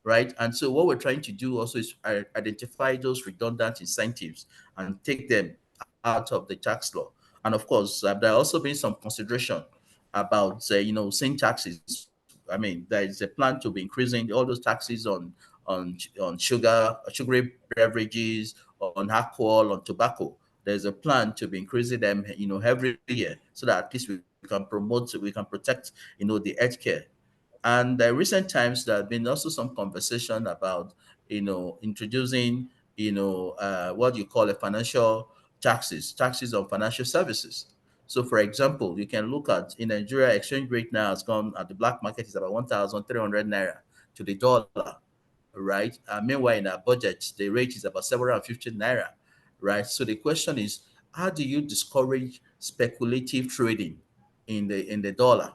right? And so what we're trying to do also is identify those redundant incentives and take them out of the tax law. And of course, there are also been some consideration about, sin taxes. I mean, there is a plan to be increasing all those taxes on sugar, sugary beverages, on alcohol, on tobacco. There's a plan to be increasing them, every year, so that at least we can promote, we can protect, the healthcare. And recent times, there have been also some conversation about, introducing, what you call a financial taxes on financial services. So, for example, you can look at in Nigeria, exchange rate now has gone at the black market is about 1,300 naira to the dollar, right? Meanwhile, in our budget, the rate is about 750 naira, right? So the question is, how do you discourage speculative trading in the dollar?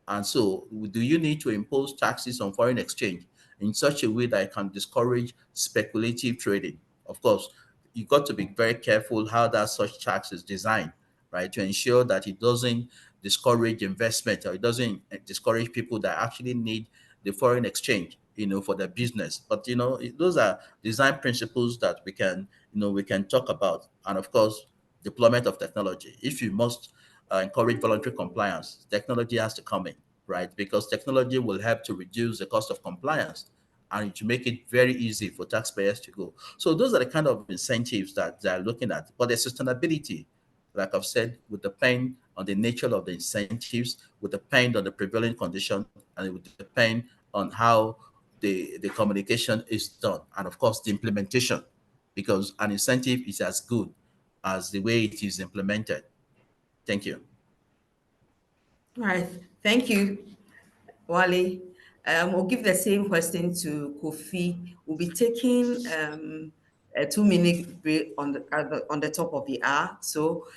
And so, do you need to impose taxes on foreign exchange in such a way that it can discourage speculative trading? Of course, you got to be very careful how that such tax is designed, right, to ensure that it doesn't discourage investment, or it doesn't discourage people that actually need the foreign exchange, for their business. But those are design principles that we can talk about, and of course, deployment of technology. If you must encourage voluntary compliance, technology has to come in, right? Because technology will help to reduce the cost of compliance and to make it very easy for taxpayers to go. So those are the kind of incentives that they're looking at. But the sustainability, like I've said, would depend on the nature of the incentives, would depend on the prevailing condition, and it would depend on how the communication is done, and of course the implementation, because an incentive is as good as the way it is implemented. Thank you. All right. Thank you, Wale. We'll give the same question to Kofi. We'll be taking a 2-minute break on the top of the hour. So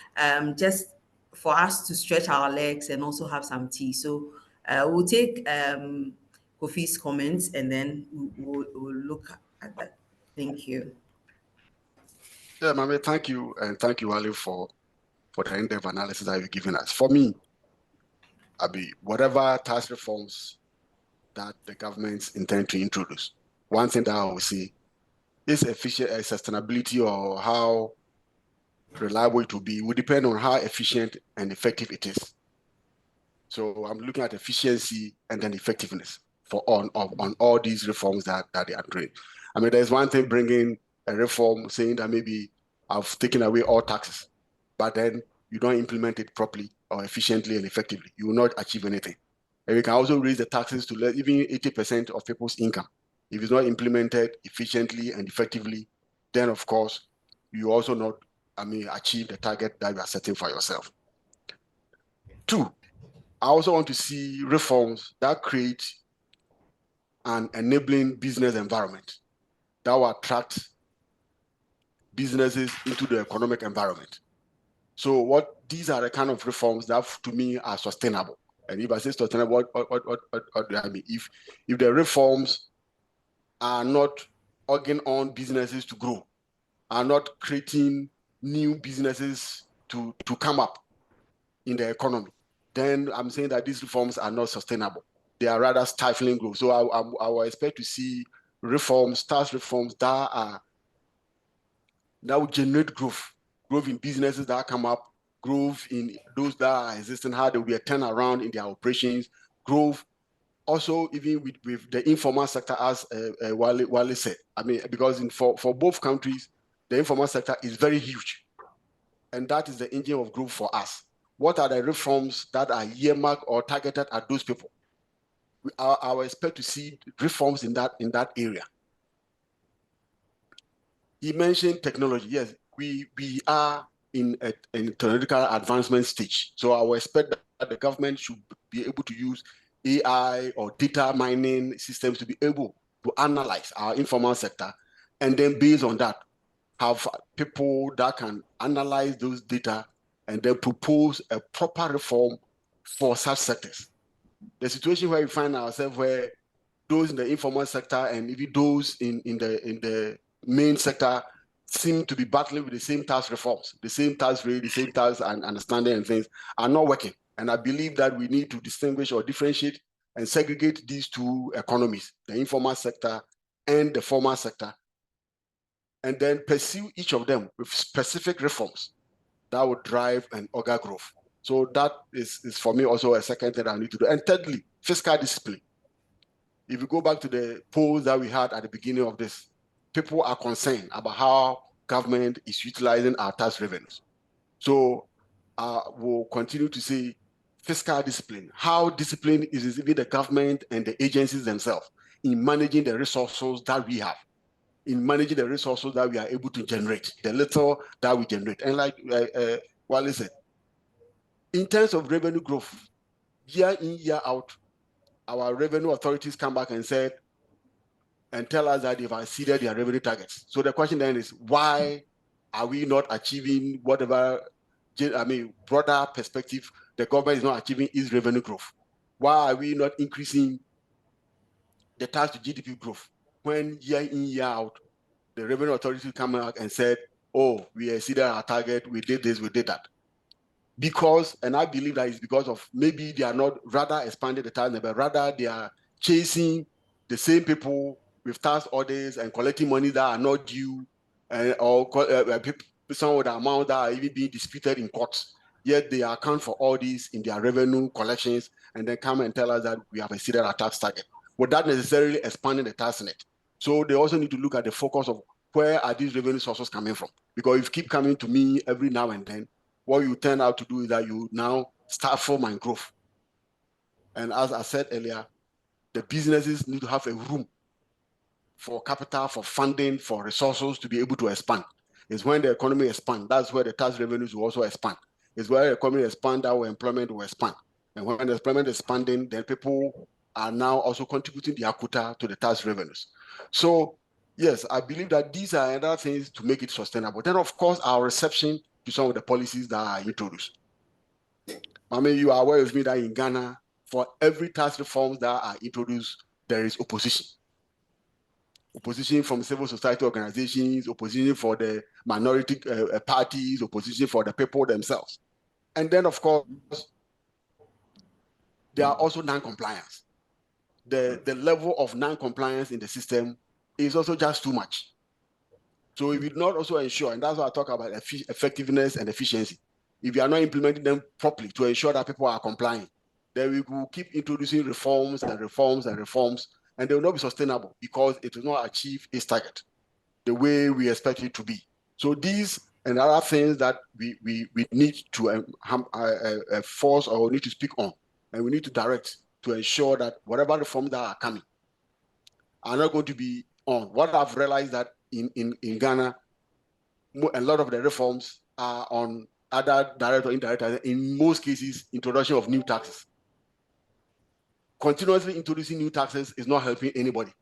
just for us to stretch our legs and also have some tea. So we'll take Kofi's comments and then we'll look at that. Thank you. Yeah, Maame, thank you. And thank you, Wale, for the in-depth analysis that you've given us. For me, whatever tax reforms that the governments intend to introduce, one thing that I will see is sustainability, or how reliable it will be, will depend on how efficient and effective it is. So I'm looking at efficiency and then effectiveness on all these reforms that they are doing. I mean, there's one thing bringing a reform saying that maybe I've taken away all taxes, but then you don't implement it properly or efficiently and effectively. You will not achieve anything. And we can also raise the taxes to even 80% of people's income. If it's not implemented efficiently and effectively, then of course, you also not, achieve the target that you are setting for yourself. 2, I also want to see reforms that create an enabling business environment that will attract businesses into the economic environment. So these are the kind of reforms that to me are sustainable. And if I say sustainable, what do I mean? If the reforms are not urging on businesses to grow, are not creating new businesses to come up in the economy, then I'm saying that these reforms are not sustainable. They are rather stifling growth. So I will expect to see tax reforms that will generate growth in businesses that come up, growth in those that are existing, how there will be a turnaround in their operations, growth also even with the informal sector, as Wale said. I mean, because for both countries, the informal sector is very huge. And that is the engine of growth for us. What are the reforms that are earmarked or targeted at those people? I will expect to see reforms in that area. He mentioned technology. Yes, we are in a technological advancement stage. So I would expect that the government should be able to use AI or data mining systems to be able to analyze our informal sector, and then based on that, have people that can analyze those data and then propose a proper reform for such sectors. The situation where we find ourselves, where those in the informal sector and even those in the main sector seem to be battling with the same tax reforms, the same tax rate, the same tax and understanding and things are not working. And I believe that we need to distinguish or differentiate and segregate these two economies, the informal sector and the formal sector, and then pursue each of them with specific reforms that would drive and auger growth. So that is for me also a second thing I need to do. And thirdly, fiscal discipline. If you go back to the polls that we had at the beginning of this, people are concerned about how government is utilizing our tax revenues. So we'll continue to say fiscal discipline. How disciplined is even the government and the agencies themselves in managing the resources that we have, in managing the resources that we are able to generate, the little that we generate. And like Wale said, in terms of revenue growth, year in, year out, our revenue authorities come back and said, and tell us that they've exceeded their revenue targets. So the question then is, why are we not achieving whatever, broader perspective, the government is not achieving its revenue growth? Why are we not increasing the tax to GDP growth when year in, year out, the revenue authorities come out and said, oh, we exceeded our target, we did this, we did that? Because, and I believe that it's because of maybe they are not rather expanding the tax, but rather they are chasing the same people with tax orders and collecting money that are not due, or some of the amount that are even being disputed in courts. Yet they account for all these in their revenue collections and then come and tell us that we have exceeded our tax target, without necessarily expanding the tax net. So they also need to look at the focus of where are these revenue sources coming from? Because if you keep coming to me every now and then, what you turn out to do is that you now stifle my growth. And as I said earlier, the businesses need to have a room for capital, for funding, for resources to be able to expand. It's when the economy expands, that's where the tax revenues will also expand. It's where the economy expands, our employment will expand. And when the employment is expanding, then people are now also contributing their quota to the tax revenues. So yes, I believe that these are other things to make it sustainable. Then of course, our reception to some of the policies that are introduced. Maame, you are aware with me that in Ghana, for every tax reforms that are introduced, there is opposition. Opposition from civil society organizations, opposition for the minority parties, opposition for the people themselves. And then, of course, there are also non-compliance. The level of non-compliance in the system is also just too much. So if you do not also ensure, and that's why I talk about effectiveness and efficiency, if you are not implementing them properly to ensure that people are complying, then we will keep introducing reforms and reforms and reforms, and they will not be sustainable because it will not achieve its target the way we expect it to be. So these and other things that we need to force or need to speak on, and we need to direct to ensure that whatever reforms that are coming are not going to be on. What I've realized that in Ghana, a lot of the reforms are on other direct or indirect, in most cases, introduction of new taxes. Continuously introducing new taxes is not helping anybody.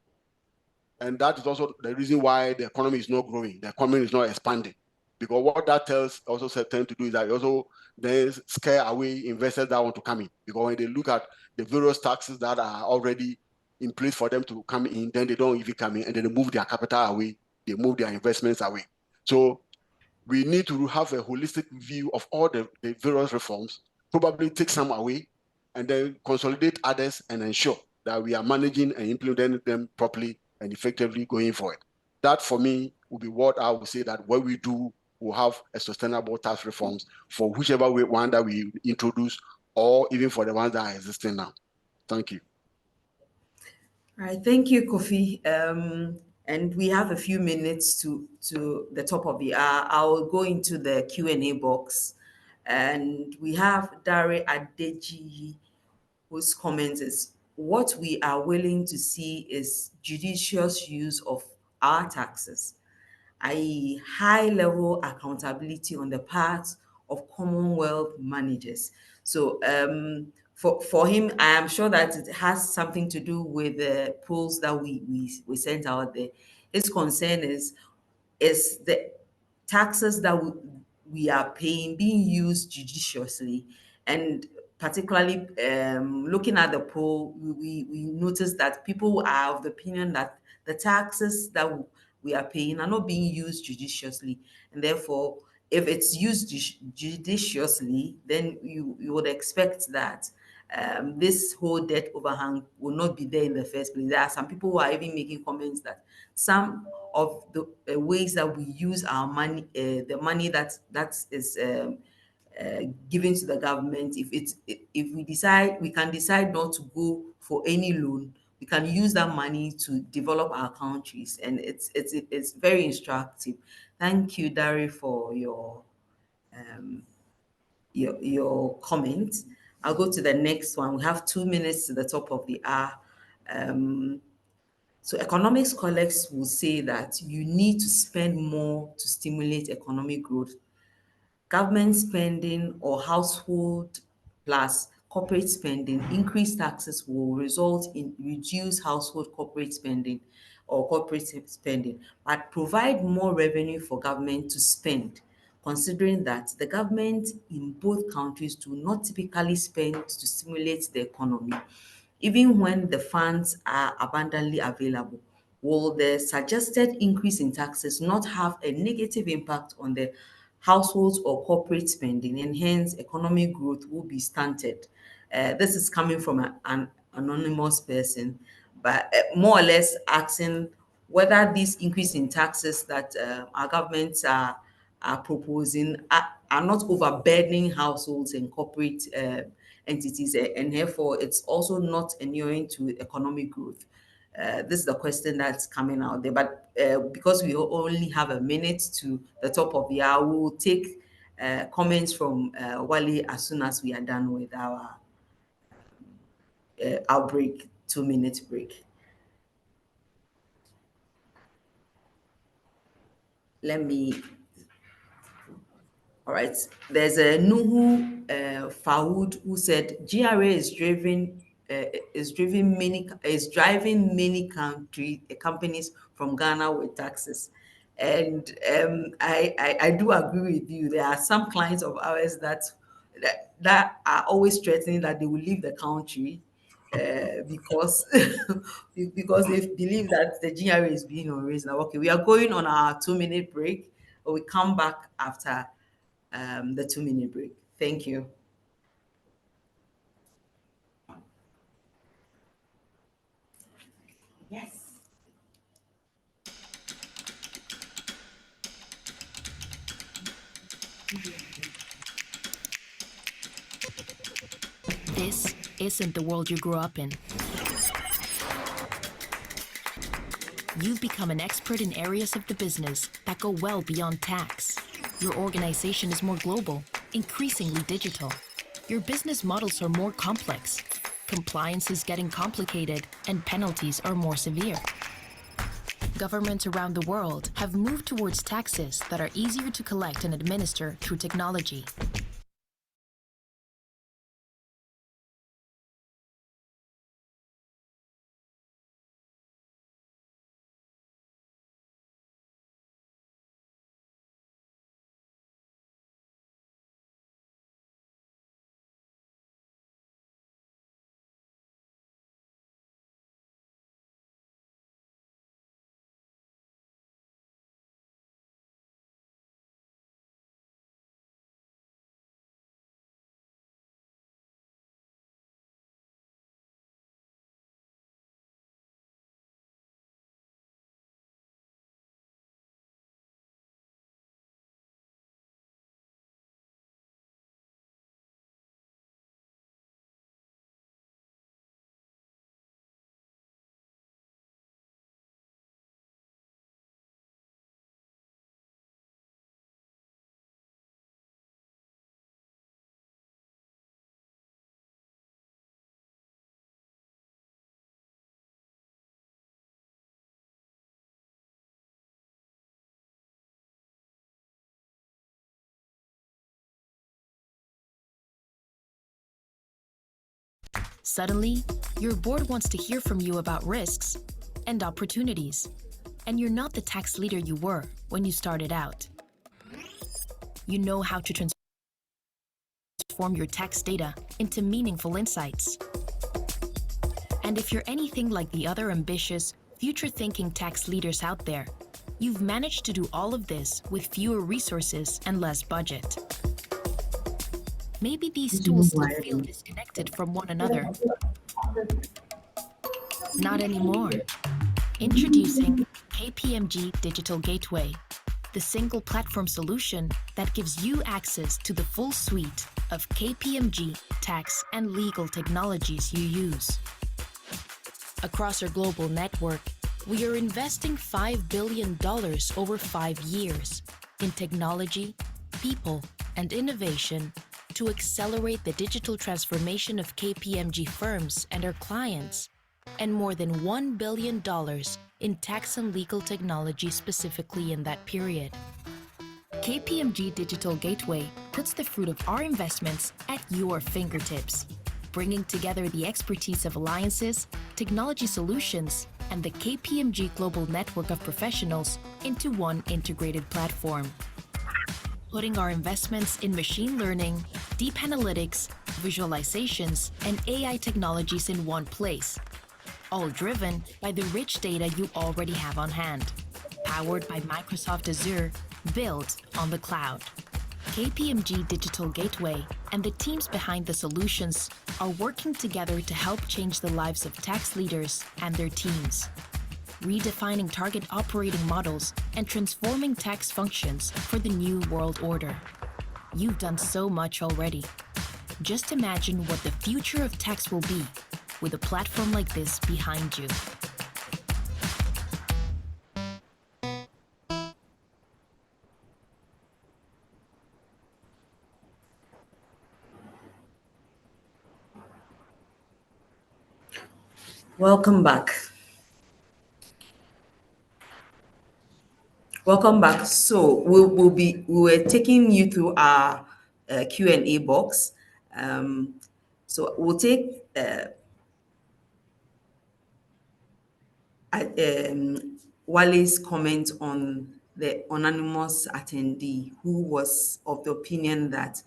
And that is also the reason why the economy is not growing, the economy is not expanding. Because what that tend to do is that also they scare away investors that want to come in. Because when they look at the various taxes that are already in place for them to come in, then they don't even come in, and then they move their capital away, they move their investments away. So we need to have a holistic view of all the various reforms, probably take some away, and then consolidate others and ensure that we are managing and implementing them properly and effectively going forward. That for me will be what I would say that what we do will have a sustainable tax reforms for whichever one that we introduce, or even for the ones that are existing now. Thank you. All right, thank you, Kofi. And we have a few minutes to the top of the hour. I'll go into the Q&A box, and we have Dare Ajayi, whose comment is, what we are willing to see is judicious use of our taxes. a high level accountability on the part of Commonwealth managers. So for him, I am sure that it has something to do with the polls that we sent out there. His concern is the taxes that we are paying being used judiciously, and particularly looking at the poll, we noticed that people are of the opinion that the taxes that we are paying are not being used judiciously, and therefore if it's used judiciously, then you would expect that this whole debt overhang will not be there in the first place. There are some people who are even making comments that some of the ways that we use our money, the money that is given to the government, if we decide, we can decide not to go for any loan, we can use that money to develop our countries, and it's very instructive. Thank you, Dari, for your comment. I'll go to the next one. We have 2 minutes to the top of the hour. So economics colleagues will say that you need to spend more to stimulate economic growth. Government spending or household plus corporate spending, increased taxes will result in reduced household corporate spending or corporate spending, but provide more revenue for government to spend, considering that the government in both countries do not typically spend to stimulate the economy. Even when the funds are abundantly available, will the suggested increase in taxes not have a negative impact on the households or corporate spending, and hence economic growth will be stunted? This is coming from an anonymous person, but more or less asking whether this increase in taxes that our governments are proposing are not overburdening households and corporate entities, and therefore it's also not inuring to economic growth. This is the question that's coming out there. But because we only have a minute to the top of the hour, we will take comments from Wale as soon as we are done with our break, 2 minute break. Let me. All right. There's a Nuhu Fawood who said GRA is driving many companies from Ghana with taxes, and I do agree with you. There are some clients of ours that are always threatening that they will leave the country because because they believe that the GRA is being unreasonable. Okay, we are going on our 2 minute break, but we come back after the 2 minute break. Thank you. Yes. This isn't the world you grew up in. You've become an expert in areas of the business that go well beyond tax. Your organization is more global, increasingly digital. Your business models are more complex. Compliance is getting complicated, and penalties are more severe. Governments around the world have moved towards taxes that are easier to collect and administer through technology. Suddenly, your board wants to hear from you about risks and opportunities, and you're not the tax leader you were when you started out. You know how to transform your tax data into meaningful insights. And if you're anything like the other ambitious, future-thinking tax leaders out there, you've managed to do all of this with fewer resources and less budget. Maybe these tools still feel disconnected from one another. Not anymore. Introducing KPMG Digital Gateway, the single platform solution that gives you access to the full suite of KPMG tax and legal technologies you use. Across our global network, we are investing $5 billion over 5 years in technology, people, and innovation to accelerate the digital transformation of KPMG firms and our clients, and more than $1 billion in tax and legal technology specifically in that period. KPMG Digital Gateway puts the fruit of our investments at your fingertips, bringing together the expertise of alliances, technology solutions, and the KPMG global network of professionals into one integrated platform. Putting our investments in machine learning, deep analytics, visualizations, and AI technologies in one place, all driven by the rich data you already have on hand, powered by Microsoft Azure, built on the cloud. KPMG Digital Gateway and the teams behind the solutions are working together to help change the lives of tax leaders and their teams, redefining target operating models and transforming tax functions for the new world order. You've done so much already. Just imagine what the future of tax will be with a platform like this behind you. Welcome back. Welcome back. So we were taking you through our Q&A box. So we'll take Wale's comment on the anonymous attendee who was of the opinion that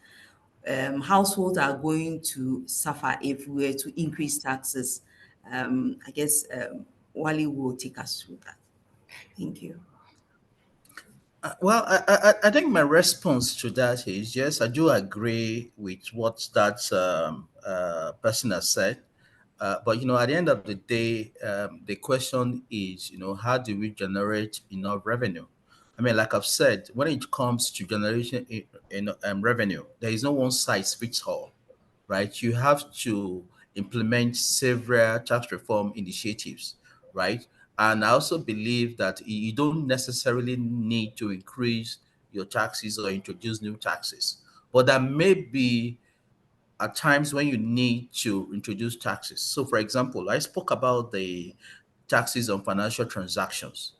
households are going to suffer if we were to increase taxes. I guess Wale will take us through that. Thank you. Well, I think my response to that is yes, I do agree with what that person has said. But at the end of the day, the question is, how do we generate enough revenue? I mean, like I've said, when it comes to generation in revenue, there is no one size fits all, right? You have to implement several tax reform initiatives, right? And I also believe that you don't necessarily need to increase your taxes or introduce new taxes, but there may be at times when you need to introduce taxes. So, for example, I spoke about the taxes on financial transactions.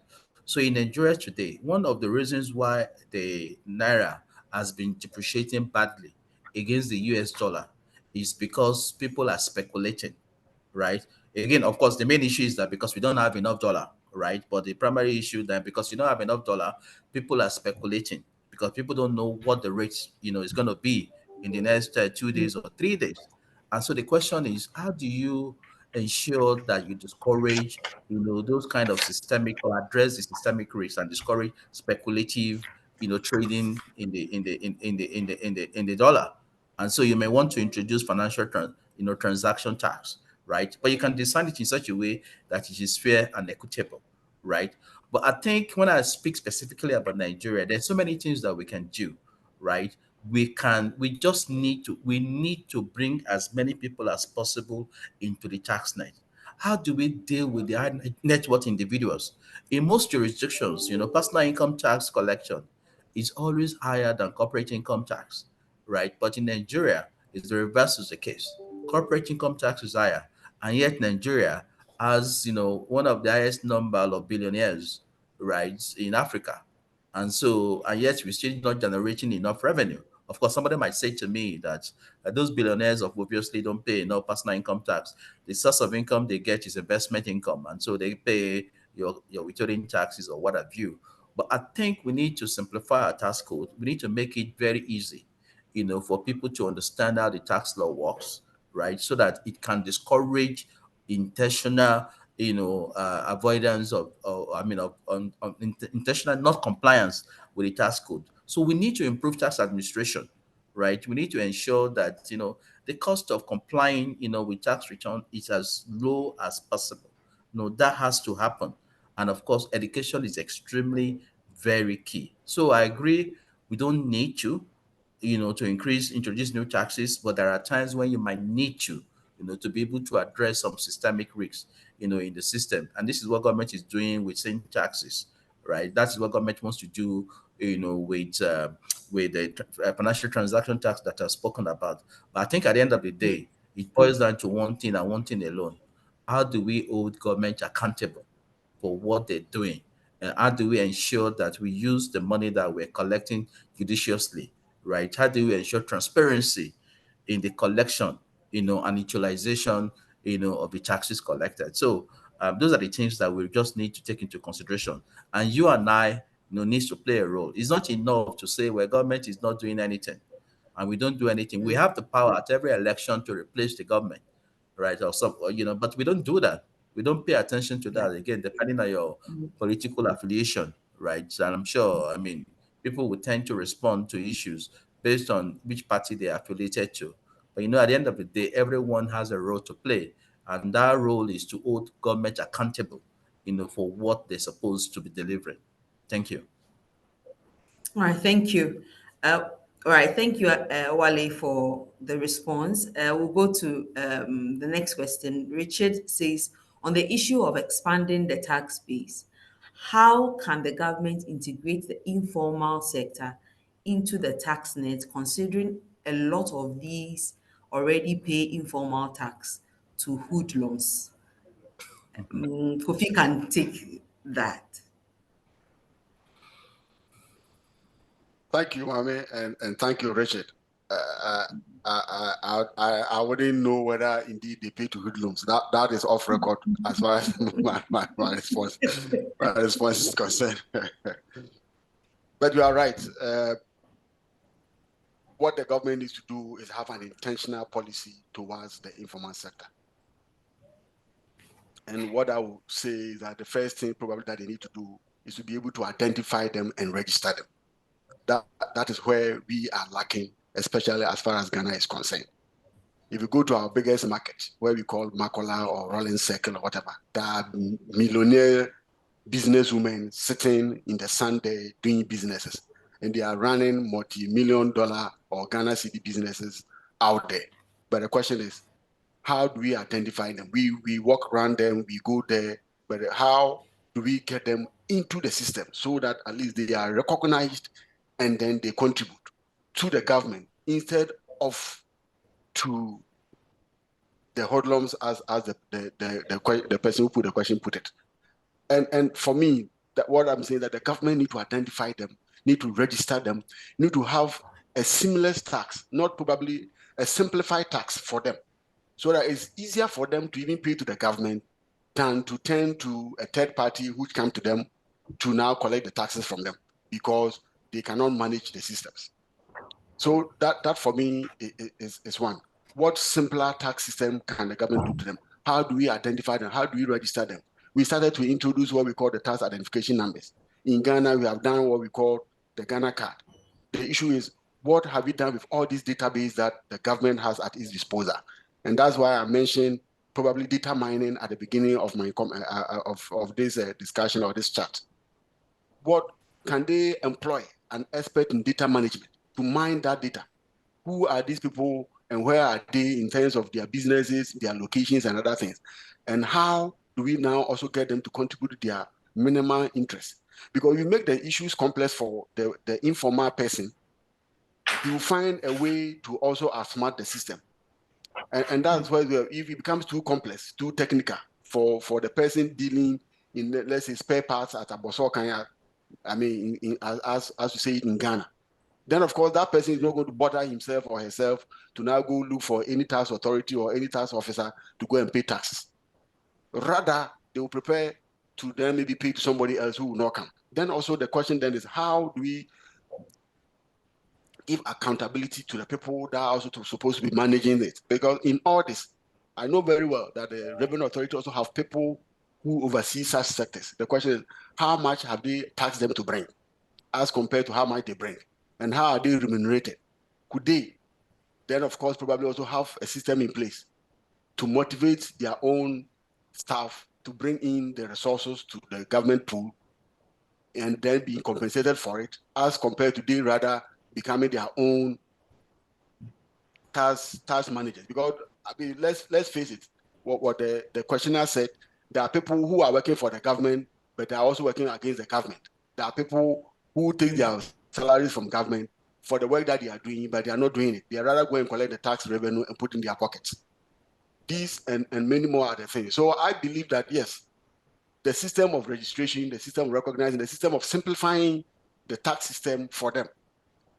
So, in Nigeria today, one of the reasons why the naira has been depreciating badly against the US dollar is because people are speculating, right? Again, of course, the main issue is that because we don't have enough dollar, right? But the primary issue that because you don't have enough dollar, people are speculating because people don't know what the rate, is going to be in the next 2 days or 3 days. And so the question is, how do you ensure that you discourage, those kind of systemic or address the systemic risks and discourage speculative, trading in the dollar? And so you may want to introduce transaction tax, right? But you can design it in such a way that it is fair and equitable, right? But I think when I speak specifically about Nigeria, there's so many things that we can do, right? We need to bring as many people as possible into the tax net. How do we deal with the high net worth individuals? In most jurisdictions, personal income tax collection is always higher than corporate income tax, right? But in Nigeria, it's the reverse is the case. Corporate income tax is higher, and yet Nigeria has, one of the highest number of billionaires, right, in Africa. And yet we're still not generating enough revenue Of course, somebody might say to me that those billionaires obviously don't pay no personal income tax. The source of income they get is investment income, and so they pay your withholding taxes or what have you. But I think we need to simplify our tax code. We need to make it very easy, for people to understand how the tax law works, right? So that it can discourage intentional, avoidance of intentional not compliance with the tax code. So we need to improve tax administration, right? We need to ensure that, the cost of complying, with tax return is as low as possible. That has to happen. And of course, education is extremely very key. So I agree, we don't need to introduce new taxes, but there are times when you might need to be able to address some systemic risks, in the system. And this is what government is doing with saying taxes, right? That is what government wants to do, with the financial transaction tax that I've spoken about. But I think at the end of the day, it boils down to one thing and one thing alone. How do we hold government accountable for what they're doing? And how do we ensure that we use the money that we're collecting judiciously, right? How do we ensure transparency in the collection, and utilization, of the taxes collected? So those are the things that we just need to take into consideration. And you and I, needs to play a role. It's not enough to say, well, government is not doing anything and we don't do anything. We have the power at every election to replace the government, right? But we don't do that. We don't pay attention to that, again, depending on your political affiliation, right? And I'm sure, people will tend to respond to issues based on which party they are affiliated to. But at the end of the day, everyone has a role to play, and that role is to hold government accountable, for what they're supposed to be delivering. Thank you. All right, thank you. All right, thank you, Wale, for the response. We'll go to the next question. Richard says, on the issue of expanding the tax base, how can the government integrate the informal sector into the tax net, considering a lot of these already pay informal tax to hoodlums? Kofi can take that. Thank you, Maame, and thank you, Richard. I wouldn't know whether indeed they pay to hoodlums. That is off record as far as my response is concerned. But you are right. What the government needs to do is have an intentional policy towards the informal sector. And what I would say is that the first thing probably that they need to do is to be able to identify them and register them. That is where we are lacking, especially as far as Ghana is concerned. If you go to our biggest market, where we call Makola or Rolling Circle or whatever, there are millionaire businesswomen sitting in the sun there doing businesses, and they are running multi-million-dollar or Ghana city businesses out there. But the question is, how do we identify them? We walk around them, we go there, but how do we get them into the system so that at least they are recognized and then they contribute to the government instead of to the hoodlums, as the person who put the question put it. And for me, that what I'm saying, that the government need to identify them, need to register them, need to have a seamless tax, not probably a simplified tax for them, so that it's easier for them to even pay to the government than to turn to a third party who come to them to now collect the taxes from them, because they cannot manage the systems. So that for me is one. What simpler tax system can the government do to them? How do we identify them? How do we register them? We started to introduce what we call the tax identification numbers. In Ghana, we have done what we call the Ghana card. The issue is, what have we done with all these databases that the government has at its disposal? And that's why I mentioned probably data mining at the beginning of my of this discussion or this chat. What can they employ an expert in data management to mine that data? Who are these people and where are they in terms of their businesses, their locations, and other things? And how do we now also get them to contribute their minimal interest? Because we make the issues complex for the informal person, you find a way to also outsmart the system. And that's why if it becomes too complex, too technical for the person dealing in, let's say, spare parts at Aboso Kanya, as you say it in Ghana, then of course that person is not going to bother himself or herself to now go look for any tax authority or any tax officer to go and pay taxes. Rather, they will prepare to then maybe pay to somebody else who will not come. Then also the question then is, how do we give accountability to the people that are also supposed to be managing it? Because in all this, I know very well that the revenue authority also have people who oversee such sectors. The question is, how much have they taxed them to bring as compared to how much they bring? And how are they remunerated? Could they then, of course, probably also have a system in place to motivate their own staff to bring in the resources to the government pool and then being compensated for it, as compared to they rather becoming their own task managers? Because I mean, let's face it, what the questioner said, there are people who are working for the government, but they are also working against the government. There are people who take their salaries from government for the work that they are doing, but they are not doing it. They are rather going and collect the tax revenue and put in their pockets. These and many more are the things. So I believe that yes, the system of registration, the system of recognizing, the system of simplifying the tax system for them.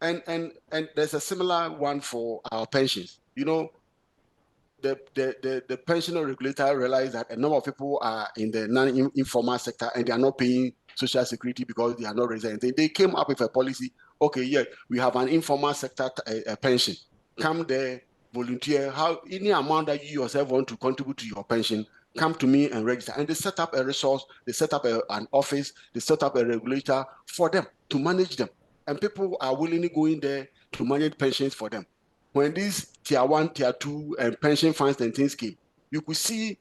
And there's a similar one for our pensions. You know, the pensioner regulator realized that a number of people are in the non-informal sector and they are not paying social security because they are not resident. They came up with a policy. Okay, yeah, we have an informal sector pension. Come there, volunteer. How any amount that you yourself want to contribute to your pension, come to me and register. And they set up a resource. They set up an office. They set up a regulator for them to manage them. And people are willingly going there to manage pensions for them. When these tier 1, tier 2 and pension funds and things came, you could see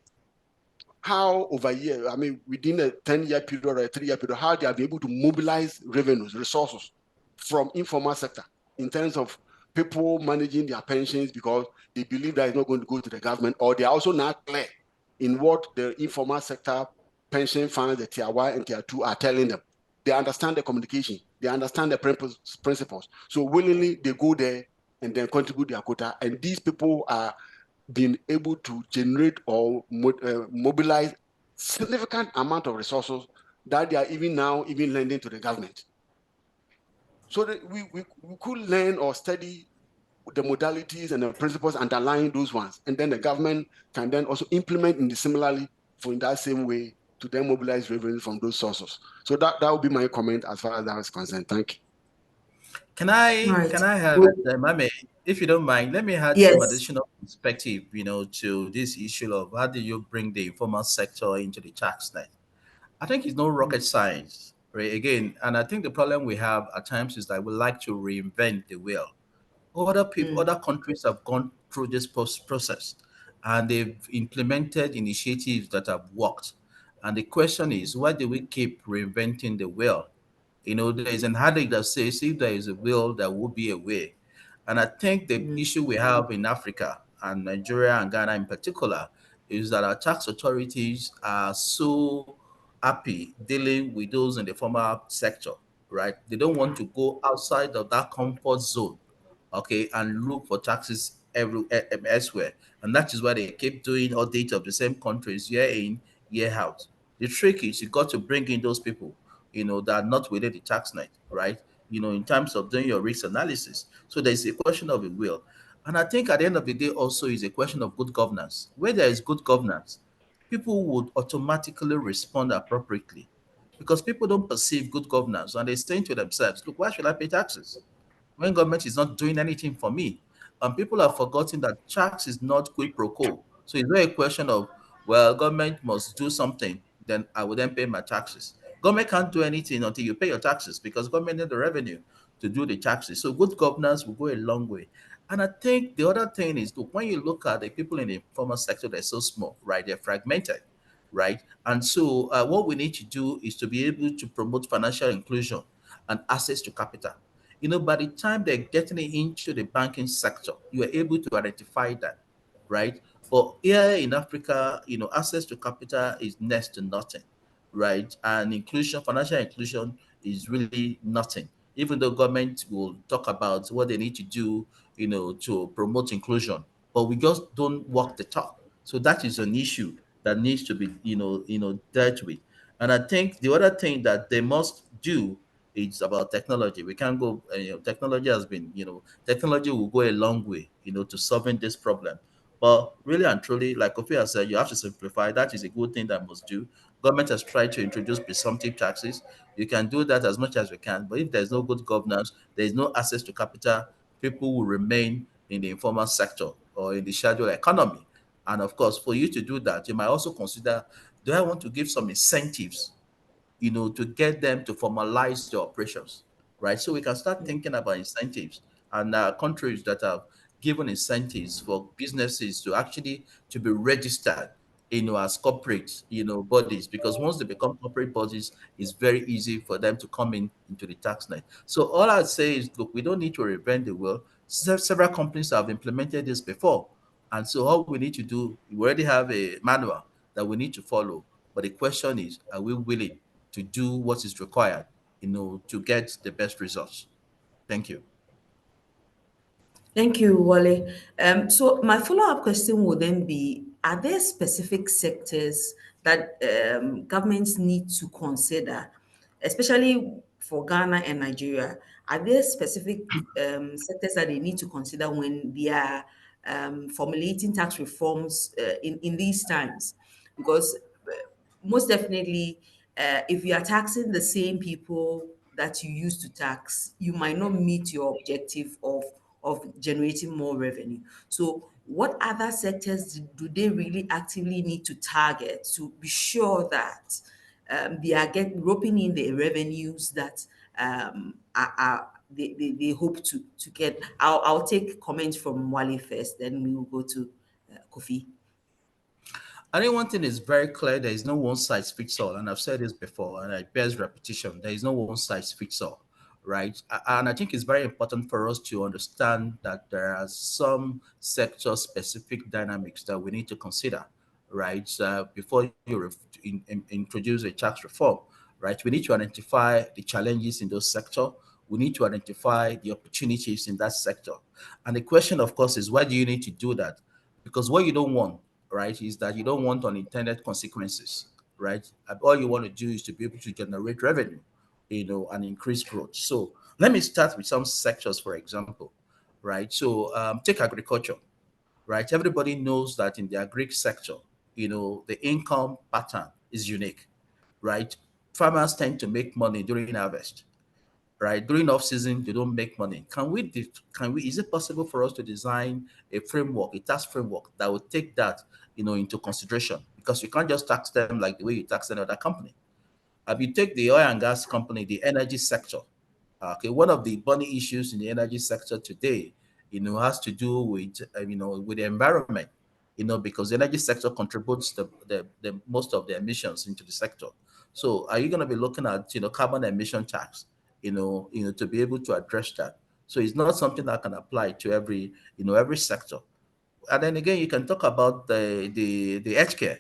how over a year, I mean, within a 10-year period or a 3-year period, how they are able to mobilize revenues, resources from informal sector in terms of people managing their pensions because they believe that it's not going to go to the government, or they are also not clear in what the informal sector pension funds, the tier 1 and tier 2 are telling them. They understand the communication. They understand the principles. So willingly, they go there and then contribute their quota. And these people are being able to generate or mobilize significant amount of resources that they are even lending to the government. So that we could learn or study the modalities and the principles underlying those ones. And then the government can then also implement in the similarly in that same way to then mobilize revenue from those sources. So that would be my comment as far as that is concerned. Thank you. All right. Can I have Maame, if you don't mind, let me add some Yes. additional perspective, to this issue of how do you bring the informal sector into the tax net. I think it's no rocket science, right? Again, and I think the problem we have at times is that we like to reinvent the wheel. Other people, other countries have gone through this process, and they've implemented initiatives that have worked. And the question is, why do we keep reinventing the wheel? There is an adage that says, if there is a will, there will be a way. And I think the issue we have in Africa and Nigeria and Ghana in particular is that our tax authorities are so happy dealing with those in the formal sector, right? They don't want to go outside of that comfort zone, okay, and look for taxes elsewhere. And that is why they keep doing audit of the same countries year in, year out. The trick is you got to bring in those people, that are not within the tax net, right? In terms of doing your risk analysis. So there's a question of a will. And I think at the end of the day also is a question of good governance. Where there is good governance, people would automatically respond appropriately because people don't perceive good governance and they say to themselves, look, why should I pay taxes when government is not doing anything for me? And people have forgotten that tax is not quid pro quo. So it's not a question of, well, government must do something, then I will then pay my taxes. Government can't do anything until you pay your taxes because government need the revenue to do the taxes. So good governance will go a long way. And I think the other thing is, look, when you look at the people in the informal sector, they're so small, right? They're fragmented, right? And so what we need to do is to be able to promote financial inclusion and access to capital. By the time they're getting into the banking sector, you are able to identify that, right? But here in Africa, access to capital is next to nothing, right? And financial inclusion is really nothing. Even though government will talk about what they need to do, to promote inclusion, but we just don't walk the talk. So that is an issue that needs to be, dealt with. And I think the other thing that they must do It's about technology. We can't go, technology has been, technology will go a long way, to solving this problem. But really and truly, like Kofi has said, you have to simplify. That is a good thing that must do. Government has tried to introduce presumptive taxes. You can do that as much as we can. But if there's no good governance, there is no access to capital, people will remain in the informal sector or in the shadow economy. And of course, for you to do that, you might also consider, do I want to give some incentives, to get them to formalize their operations, right? So we can start thinking about incentives, and countries that have given incentives for businesses to actually to be registered, as corporate, bodies, because once they become corporate bodies, it's very easy for them to come into the tax net. So all I'd say is, look, we don't need to reinvent the wheel. Several companies have implemented this before, and so all we need to do, we already have a manual that we need to follow. But the question is, are we willing to do what is required, to get the best results? Thank you. Thank you, Wale. So my follow-up question would then be, are there specific sectors that governments need to consider, especially for Ghana and Nigeria? Are there specific sectors that they need to consider when they are formulating tax reforms in these times? Because most definitely, if you are taxing the same people that you used to tax, you might not meet your objective of generating more revenue. So, what other sectors do they really actively need to target to be sure that they are roping in the revenues that they hope to get? I'll take comments from Wale first, then we will go to Kofi. I think one thing is very clear: there is no one size fits all, and I've said this before, and it bears repetition. There is no one size fits all, right? And I think it's very important for us to understand that there are some sector-specific dynamics that we need to consider, right? Before you introduce a tax reform, right? We need to identify the challenges in those sector. We need to identify the opportunities in that sector. And the question, of course, is, why do you need to do that? Because what you don't want, right, is that you don't want unintended consequences, right? And all you want to do is to be able to generate revenue, and increase growth. So let me start with some sectors, for example, right? So take agriculture, right? Everybody knows that in the agri sector, the income pattern is unique, right? Farmers tend to make money during harvest, right? During off season, they don't make money. Is it possible for us to design a framework, a tax framework that would take that, into consideration? Because you can't just tax them like the way you tax another company. If you take the oil and gas company, the energy sector, okay, one of the burning issues in the energy sector today, has to do with, with the environment, because the energy sector contributes the most of the emissions into the sector. So are you going to be looking at, carbon emission tax, to be able to address that? So it's not something that can apply to every sector. And then again, you can talk about the healthcare,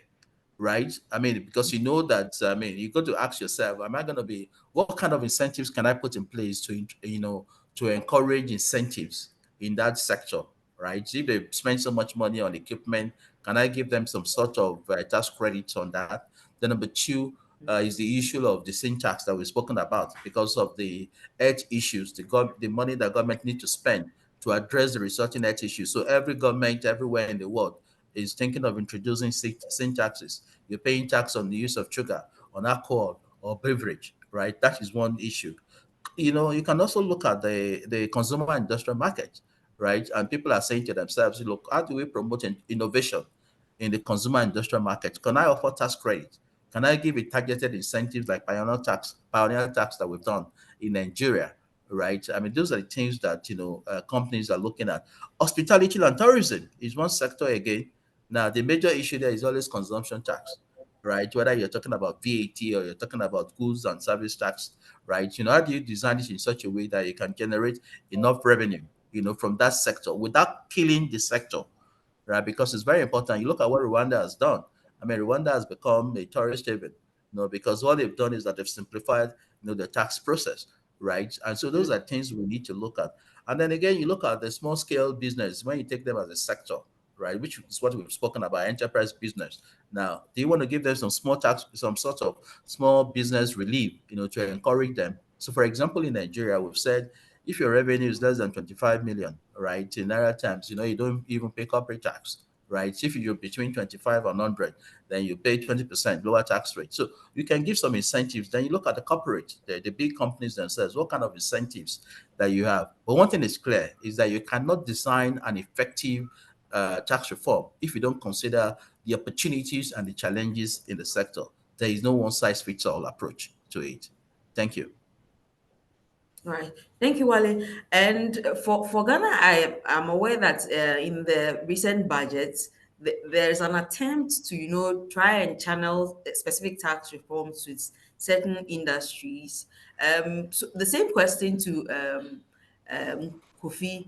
right? I mean, because you know that, I mean, you got to ask yourself, am I going to be, what kind of incentives can I put in place to encourage incentives in that sector, right? If they spend so much money on equipment, can I give them some sort of tax credits on that? Then number two is the issue of the sin tax that we've spoken about because of the health issues, the money that government need to spend to address the resulting health issues. So every government everywhere in the world is thinking of introducing sin taxes. You're paying tax on the use of sugar, on alcohol or beverage, right? That is one issue. You can also look at the consumer industrial market, right? And people are saying to themselves, look, how do we promote innovation in the consumer industrial market? Can I offer tax credit? Can I give a targeted incentives like pioneer tax that we've done in Nigeria, right? I mean, those are the things that companies are looking at. Hospitality and tourism is one sector again. Now, the major issue there is always consumption tax, right? Whether you're talking about VAT or you're talking about goods and service tax, right? How do you design it in such a way that you can generate enough revenue, from that sector without killing the sector, right? Because it's very important. You look at what Rwanda has done. I mean, Rwanda has become a tourist haven, because what they've done is that they've simplified, the tax process, right? And so those are things we need to look at. And then again, you look at the small scale business when you take them as a sector, right? Which is what we've spoken about, enterprise business. Now, do you want to give them some small tax, some sort of small business relief, to encourage them? So, for example, in Nigeria, we've said if your revenue is less than 25 million, right, in Naira terms, you don't even pay corporate tax, right? If you're between 25 and 100, then you pay 20% lower tax rate. So you can give some incentives. Then you look at the corporate, the big companies themselves, what kind of incentives that you have. But one thing is clear is that you cannot design an effective tax reform if you don't consider the opportunities and the challenges in the sector. There is no one size fits all approach to it. Thank you. All right. Thank you, Wale. And for Ghana, I am aware that in the recent budgets, there's an attempt to, try and channel specific tax reforms with certain industries. So the same question to Kofi.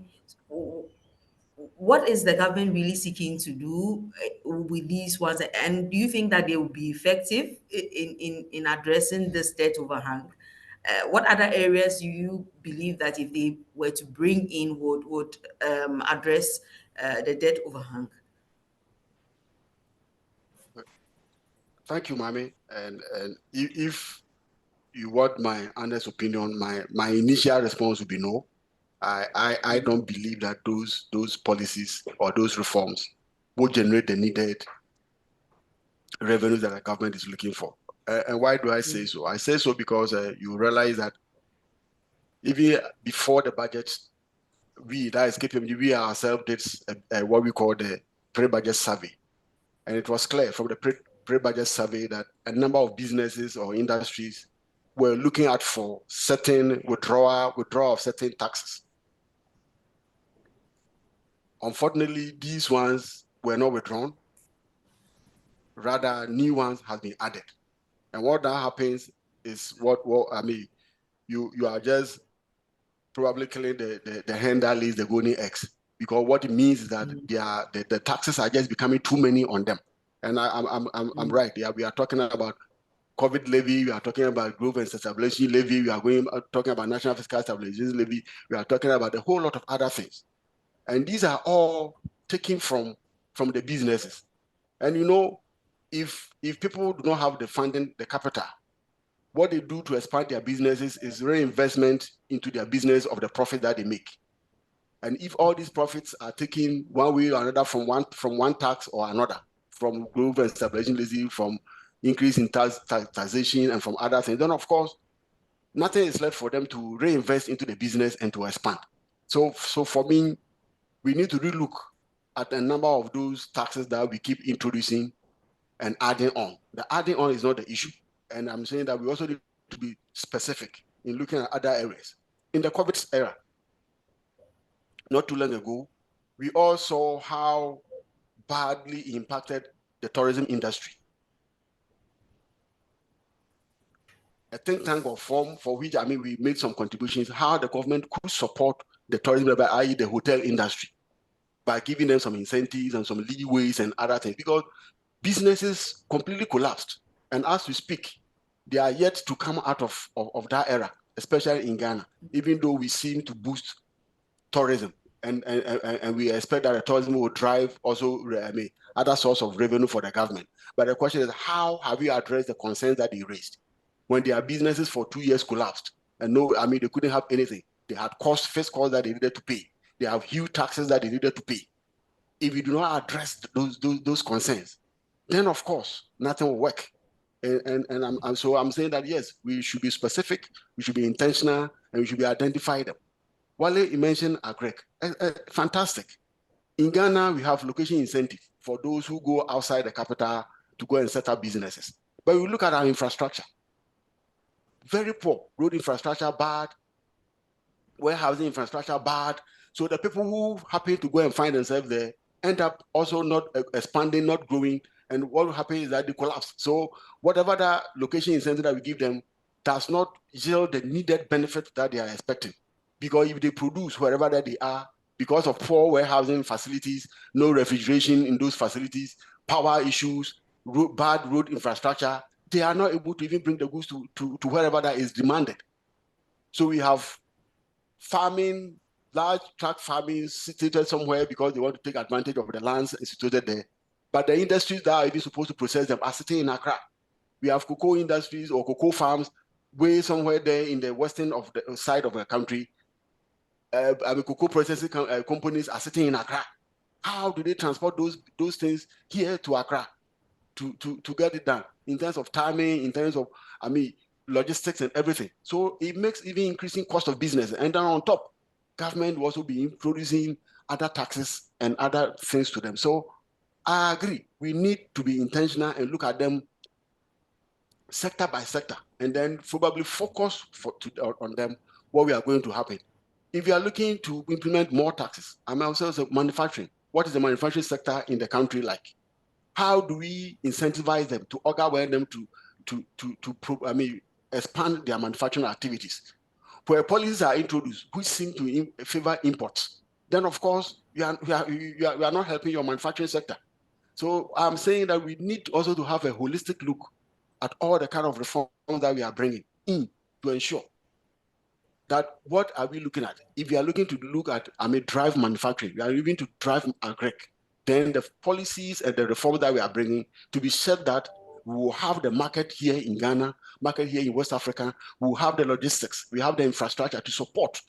What is the government really seeking to do with these ones? And do you think that they will be effective in addressing this debt overhang? What other areas do you believe that if they were to bring in would address the debt overhang? Thank you, Maame. And if you want my honest opinion, my initial response would be no. I don't believe that those policies or those reforms will generate the needed revenues that the government is looking for. And why do I say so? I say so because you realize that even before the budget, that is KPMG, we ourselves did what we call the pre-budget survey. And it was clear from the pre-budget survey that a number of businesses or industries were looking at for certain withdrawal of certain taxes. Unfortunately, these ones were not withdrawn. Rather, new ones have been added. And what that happens is you are just probably killing the hen that lays the golden eggs, because what it means is that the taxes are just becoming too many on them. And I'm right. Yeah, we are talking about COVID levy, we are talking about growth and stabilization levy, we are talking about national fiscal stabilization levy, we are talking about a whole lot of other things. And these are all taken from the businesses. And if people do not have the funding, the capital, what they do to expand their businesses is reinvestment into their business of the profit that they make. And if all these profits are taken one way or another from one tax or another, from growth and stabilization levy, from increase in taxation and from other things, then of course, nothing is left for them to reinvest into the business and to expand. So for me, we need to relook at a number of those taxes that we keep introducing and adding on. The adding on is not the issue. And I'm saying that we also need to be specific in looking at other areas. In the COVID era, not too long ago, we all saw how badly it impacted the tourism industry. A think tank was formed for which, we made some contributions, how the government could support the tourism, i.e. the hotel industry, by giving them some incentives and some leeways and other things, because businesses completely collapsed. And as we speak, they are yet to come out of that era, especially in Ghana, even though we seem to boost tourism. And we expect that the tourism will drive also other source of revenue for the government. But the question is, how have you addressed the concerns that they raised? When their businesses for 2 years collapsed, and they couldn't have anything. They had fixed costs that they needed to pay. They have huge taxes that they needed to pay. If you do not address those concerns, then of course nothing will work. And I'm saying that yes, we should be specific, we should be intentional, and we should be identified them. Wale, you mentioned agric. Fantastic. In Ghana, we have location incentive for those who go outside the capital to go and set up businesses. But we look at our infrastructure. Very poor. Road infrastructure bad. Warehousing infrastructure bad. So the people who happen to go and find themselves there end up also not expanding, not growing. And what will happen is that they collapse. So whatever the location incentive that we give them does not yield the needed benefit that they are expecting. Because if they produce wherever that they are, because of poor warehousing facilities, no refrigeration in those facilities, power issues, bad road infrastructure, they are not able to even bring the goods to wherever that is demanded. So we have farming, large tract farming situated somewhere because they want to take advantage of the lands situated there. But the industries that are even supposed to process them are sitting in Accra. We have cocoa industries or cocoa farms way somewhere there in the western of the side of the country, cocoa processing companies are sitting in Accra. How do they transport those things here to Accra to get it done in terms of timing, in terms of logistics and everything? So it makes even increasing cost of business. And then on top, government will also be introducing other taxes and other things to them. So I agree, we need to be intentional and look at them sector by sector, and then probably focus on them, what we are going to happen. If you are looking to implement more taxes, I'm also manufacturing. What is the manufacturing sector in the country like? How do we incentivize them to organize them to expand their manufacturing activities? Where policies are introduced which seem to favor imports, then of course you are not helping your manufacturing sector. So I'm saying that we need also to have a holistic look at all the kind of reforms that we are bringing in to ensure that what are we looking at? If you are looking to look at, drive manufacturing, we are looking to drive agri, then the policies and the reforms that we are bringing to be said that we will have the market here in Ghana, market here in West Africa, we will have the logistics, we have the infrastructure to support.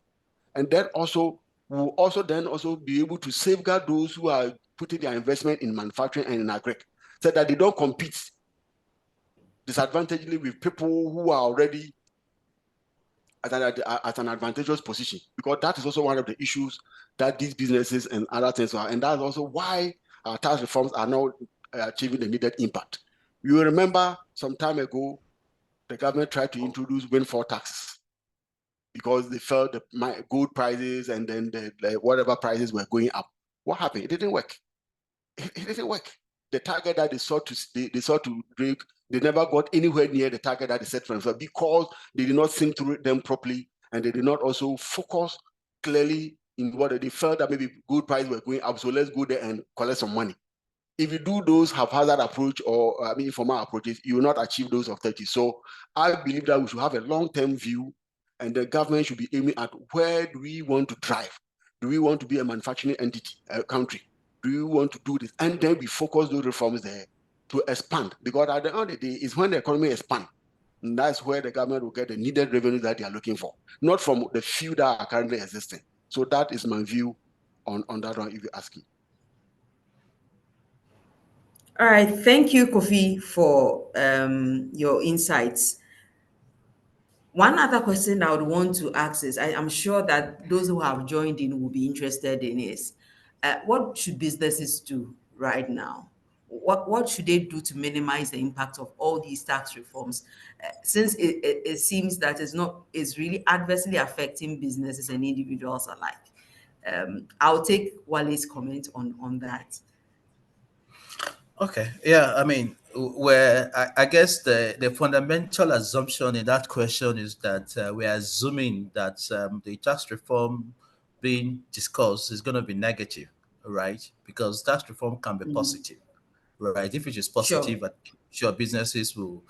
And then also, we will also be able to safeguard those who are putting their investment in manufacturing and in agri, so that they don't compete disadvantageously with people who are already at an advantageous position, because that is also one of the issues that these businesses and other things are, and that's also why our tax reforms are now achieving the needed impact. You will remember some time ago, the government tried to introduce windfall taxes because they felt the gold prices and then the whatever prices were going up. What happened? It didn't work. It didn't work. The target that they sought to break, they never got anywhere near the target that they set for themselves because they did not think through them properly, and they did not also focus clearly in what they felt that maybe gold prices were going up, so let's go there and collect some money. If you do those haphazard approach or informal approaches, you will not achieve those of 30. So I believe that we should have a long-term view, and the government should be aiming at where do we want to drive? Do we want to be a manufacturing entity, a country? Do you want to do this? And then we focus those reforms there to expand, because at the end of the day, it's when the economy expands, and that's where the government will get the needed revenue that they are looking for, not from the few that are currently existing. So that is my view on that one, if you ask me. All right, thank you, Kofi, for your insights. One other question I would want to ask is, I'm sure that those who have joined in will be interested in is, what should businesses do right now? What should they do to minimize the impact of all these tax reforms? Since it seems that it's really adversely affecting businesses and individuals alike. I'll take Wale's comment on that. Okay. Yeah. I mean, where I guess the fundamental assumption in that question is that we are assuming that the tax reform being discussed is going to be negative, right? Because tax reform can be positive, right? If it is Sure. positive, I'm sure businesses will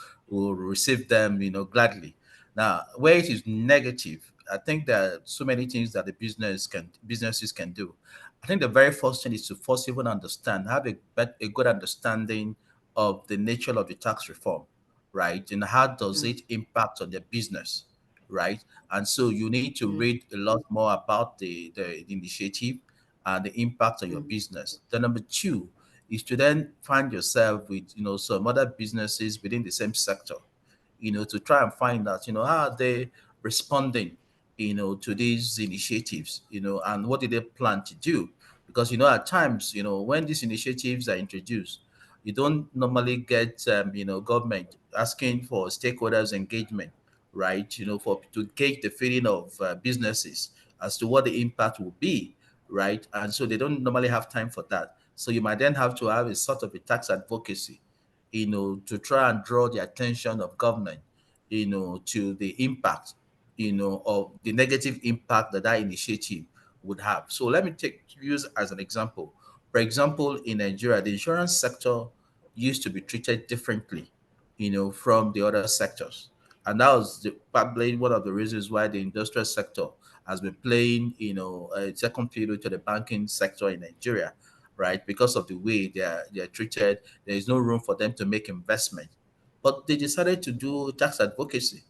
receive them, gladly. Now, where it is negative, I think there are so many things that the businesses can do. I think the very first thing is to first even understand, have a good understanding of the nature of the tax reform, right? And how does it impact on the business, right? And so you need to read a lot more about the initiative and the impact on your business. The number two is to then find yourself with some other businesses within the same sector, to try and find out how are they responding to these initiatives, and what did they plan to do, because at times when these initiatives are introduced, you don't normally get government asking for stakeholders engagement, right, for to gauge the feeling of businesses as to what the impact will be, right? And so they don't normally have time for that. So you might then have to have a sort of a tax advocacy, to try and draw the attention of government, to the impact, of the negative impact that initiative would have. So let me use as an example. For example, in Nigeria, the insurance sector used to be treated differently, from the other sectors. And that was probably one of the reasons why the industrial sector has been playing, a second fiddle to the banking sector in Nigeria, right? Because of the way they're treated, there is no room for them to make investment. But they decided to do tax advocacy,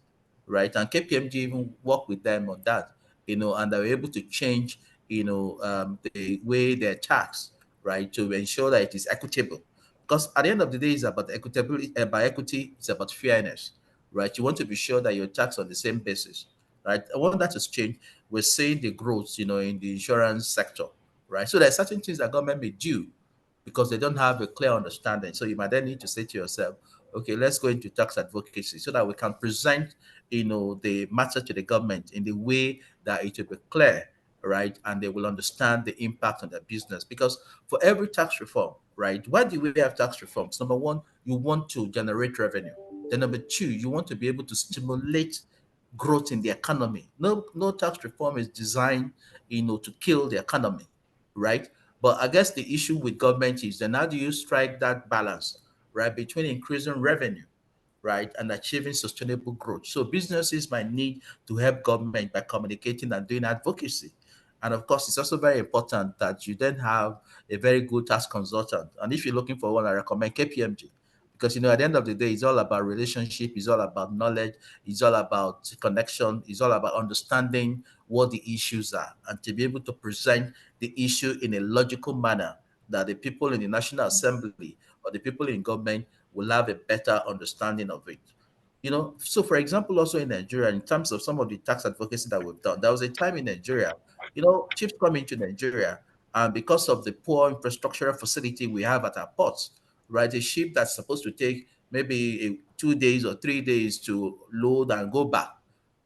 right? And KPMG even worked with them on that, and they were able to change, the way they're taxed, right, to ensure that it is equitable. Because at the end of the day, it's about equitability. By equity, it's about fairness, right? You want to be sure that you're taxed on the same basis, right? And when that has changed, we're seeing the growth, in the insurance sector, right? So there are certain things that government may do because they don't have a clear understanding. So you might then need to say to yourself, okay, let's go into tax advocacy so that we can present, the matter to the government in the way that it will be clear, right? And they will understand the impact on their business. Because for every tax reform, right, why do we have tax reforms? Number one, you want to generate revenue. Then number two, you want to be able to stimulate growth in the economy. No tax reform is designed, to kill the economy, right? But I guess the issue with government is then how do you strike that balance, right, between increasing revenue, right, and achieving sustainable growth? So businesses might need to help government by communicating and doing advocacy. And of course, it's also very important that you then have a very good tax consultant. And if you're looking for one, I recommend KPMG because at the end of the day, it's all about relationship, it's all about knowledge, it's all about connection, it's all about understanding what the issues are, and to be able to present the issue in a logical manner that the people in the National Assembly or the people in government will have a better understanding of it. So for example, also in Nigeria, in terms of some of the tax advocacy that we've done, there was a time in Nigeria, chiefs come into Nigeria, and because of the poor infrastructural facility we have at our ports, right, a ship that's supposed to take maybe 2 days or 3 days to load and go back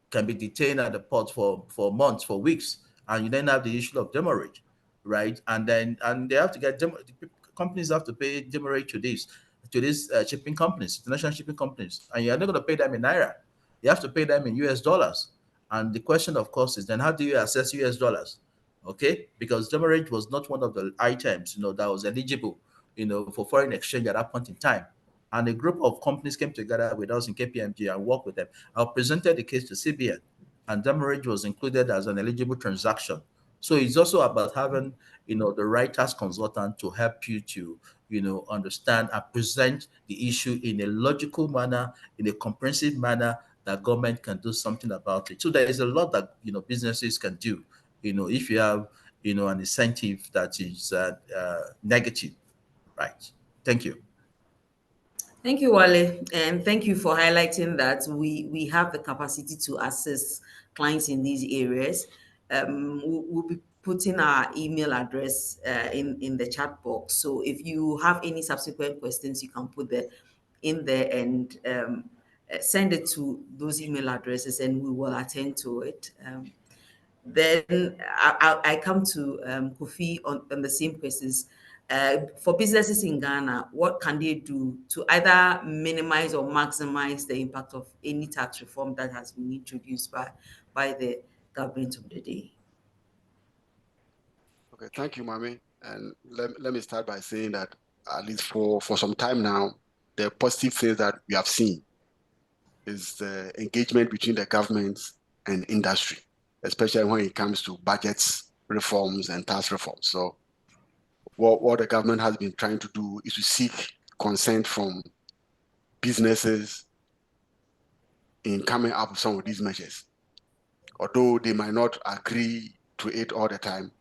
can be detained at the port for months, for weeks, and you then have the issue of demurrage, right? And they have to get companies have to pay demurrage to these shipping companies, international shipping companies, and you're not going to pay them in naira. You have to pay them in US dollars. And the question, of course, is then how do you assess US dollars? Okay, because demurrage was not one of the items that was eligible, for foreign exchange at that point in time. And a group of companies came together with us in KPMG and worked with them. I presented the case to CBN, and demurrage was included as an eligible transaction. So it's also about having, the right tax consultant to help you to, understand and present the issue in a logical manner, in a comprehensive manner that government can do something about it. So there is a lot that, businesses can do, if you have, an incentive that is negative, right? Thank you. Thank you, Wale, and thank you for highlighting that we have the capacity to assist clients in these areas. We'll be putting our email address in the chat box. So if you have any subsequent questions, you can put that in there and send it to those email addresses, and we will attend to it. Then I come to Kofi on the same questions. For businesses in Ghana, what can they do to either minimize or maximize the impact of any tax reform that has been introduced by the government of the day? Okay, thank you, Maame. And let me start by saying that at least for some time now, the positive things that we have seen is the engagement between the government and industry, especially when it comes to budgets, reforms, and tax reforms. So what the government has been trying to do is to seek consent from businesses in coming up with some of these measures. Although they might not agree to it all the time,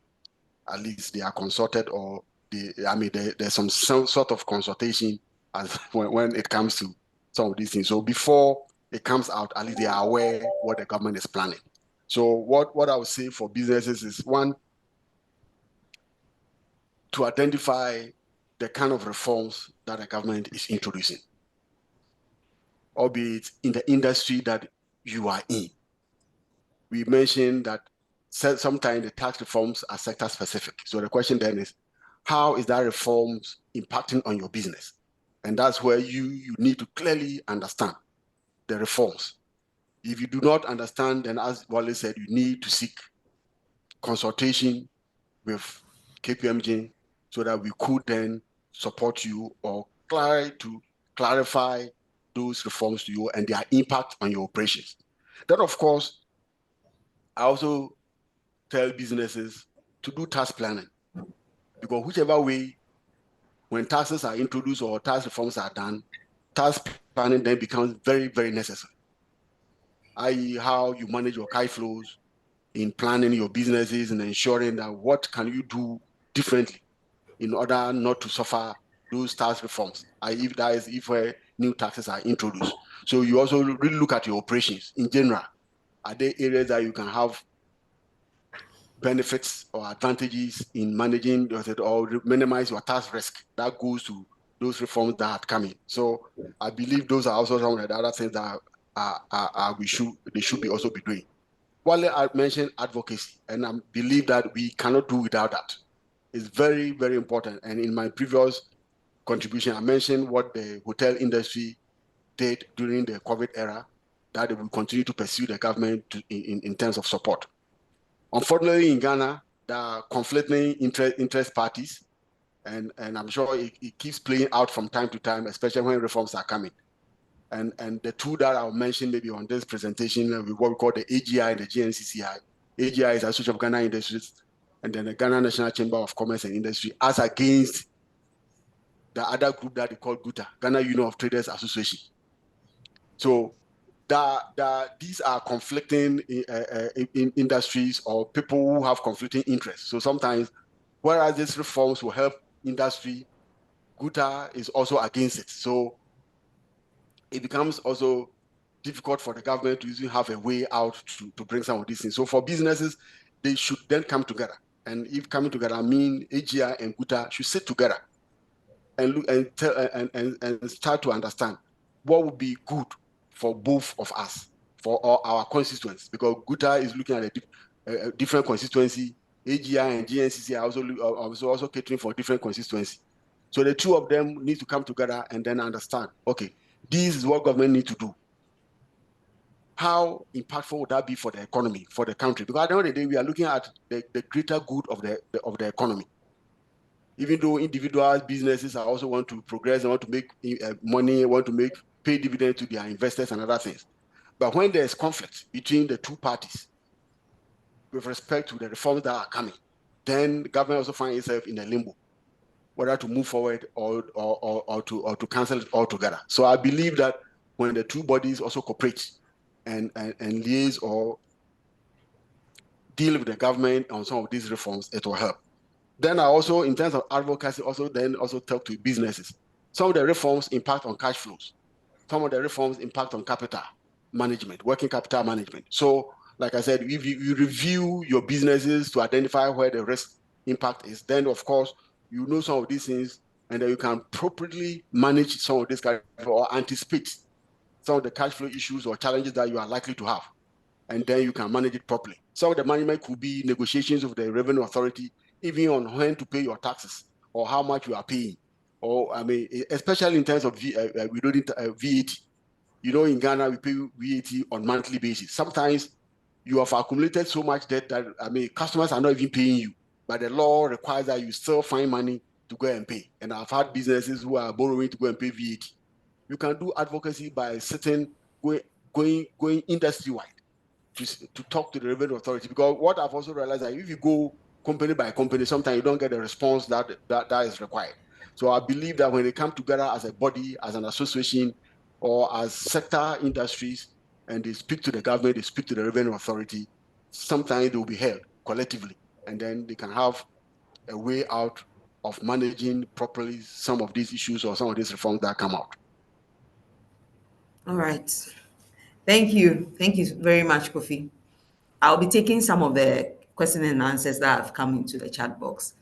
at least they are consulted, or there's some sort of consultation as when it comes to some of these things. So before it comes out, at least they are aware what the government is planning. So what I would say for businesses is, one, to identify the kind of reforms that the government is introducing, albeit in the industry that you are in. We mentioned that sometimes the tax reforms are sector specific. So the question then is, how is that reforms impacting on your business? And that's where you need to clearly understand the reforms. If you do not understand, then as Wale said, you need to seek consultation with KPMG so that we could then support you or try to clarify those reforms to you and their impact on your operations. Then, of course, I also tell businesses to do tax planning, because whichever way, when taxes are introduced or tax reforms are done, tax planning then becomes very, very necessary. i.e. how you manage your cash flows in planning your businesses and ensuring that what can you do differently in order not to suffer those tax reforms, if that is if new taxes are introduced. So you also really look at your operations in general. Are there areas that you can have benefits or advantages in managing or minimize your tax risk that goes to those reforms that are coming? So I believe those are also some of the other things that they should be also be doing. While I mentioned advocacy, and I believe that we cannot do without that. It's very, very important. And in my previous contribution, I mentioned what the hotel industry did during the COVID era, that they will continue to pursue the government in terms of support. Unfortunately, in Ghana, there are conflicting interest parties, and I'm sure it keeps playing out from time to time, especially when reforms are coming. And the two that I'll mention maybe on this presentation, what we call the AGI and the GNCCI. AGI is Association of Ghana Industries, and then the Ghana National Chamber of Commerce and Industry, as against the other group that they call GUTA, Ghana Union of Traders Association. So these are conflicting in industries or people who have conflicting interests. So sometimes, whereas these reforms will help industry, GUTA is also against it. So it becomes also difficult for the government to even have a way out to bring some of these things. So for businesses, they should then come together. And if coming together, I mean AGI and GUTA should sit together and look and start to understand what would be good for both of us, for all our constituents, because GUTA is looking at a different constituency. AGI and GNCC are also catering for different constituency. So the two of them need to come together and then understand, okay, this is what government need to do. How impactful would that be for the economy, for the country? Because at the end of the day, we are looking at the greater good of the economy. Even though individuals, businesses are also want to progress, and want to make money, want to pay dividends to their investors and other things. But when there's conflict between the two parties with respect to the reforms that are coming, then the government also finds itself in a limbo, whether to move forward or to cancel it altogether. So I believe that when the two bodies also cooperate and liaise or deal with the government on some of these reforms, it will help. Then I also, in terms of advocacy, also talk to businesses. Some of the reforms impact on cash flows. Some of the reforms impact on capital management, working capital management. So, like I said, if you review your businesses to identify where the risk impact is, then of course, you know some of these things, and then you can appropriately manage some of this kind of, or anticipate some of the cash flow issues or challenges that you are likely to have. And then you can manage it properly. Some of the management could be negotiations with the revenue authority, even on when to pay your taxes or how much you are paying. Or, I mean, especially in terms of VAT. You know, in Ghana, we pay VAT on monthly basis. Sometimes you have accumulated so much debt that, I mean, customers are not even paying you, but the law requires that you still find money to go and pay. And I've had businesses who are borrowing to go and pay VAT. You can do advocacy by going industry-wide to talk to the revenue authority, because what I've also realized is that if you go company by company, sometimes you don't get the response that is required. So I believe that when they come together as a body, as an association, or as sector industries, and they speak to the government, they speak to the revenue authority, sometimes they will be held collectively, and then they can have a way out of managing properly some of these issues or some of these reforms that come out. All right. Thank you. Thank you very much, Kofi. I'll be taking some of the questions and answers that have come into the chat box.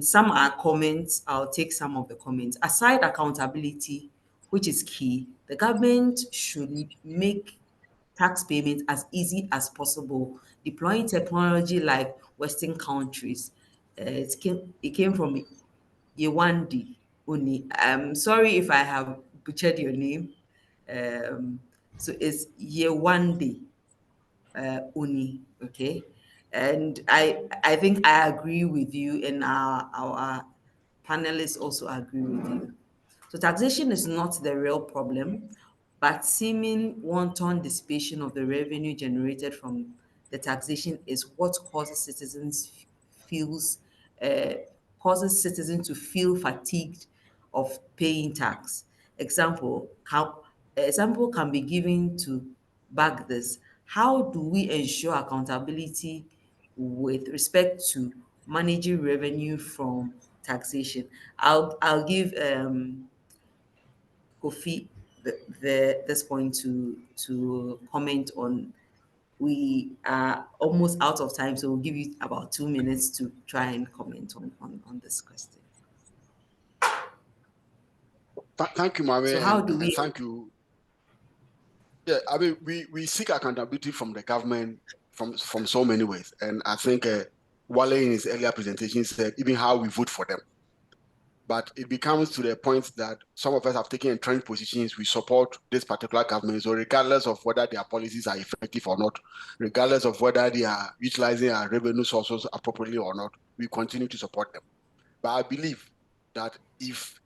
Some are comments. I'll take some of the comments. Aside accountability, which is key, the government should make tax payments as easy as possible, deploying technology like Western countries. It came from Yewandi Uni. I'm sorry if I have butchered your name. So it's Yewandi Uni, okay? And I think I agree with you, and our panelists also agree with you. So taxation is not the real problem, but seeming wanton dissipation of the revenue generated from the taxation is what feels uh, causes citizens to feel fatigued of paying tax. Example can be given to back this. How do we ensure accountability with respect to managing revenue from taxation? I'll give Kofi this point to comment on. We are almost out of time, so we'll give you about 2 minutes to try and comment on this question. Thank you, Maame, So how do and we thank you. Yeah, I mean, we seek accountability from the government from so many ways, and I think Wale in his earlier presentation said even how we vote for them. But it becomes to the point that some of us have taken entrenched positions. We support this particular government, so regardless of whether their policies are effective or not, regardless of whether they are utilizing our revenue sources appropriately or not, we continue to support them. But I believe that if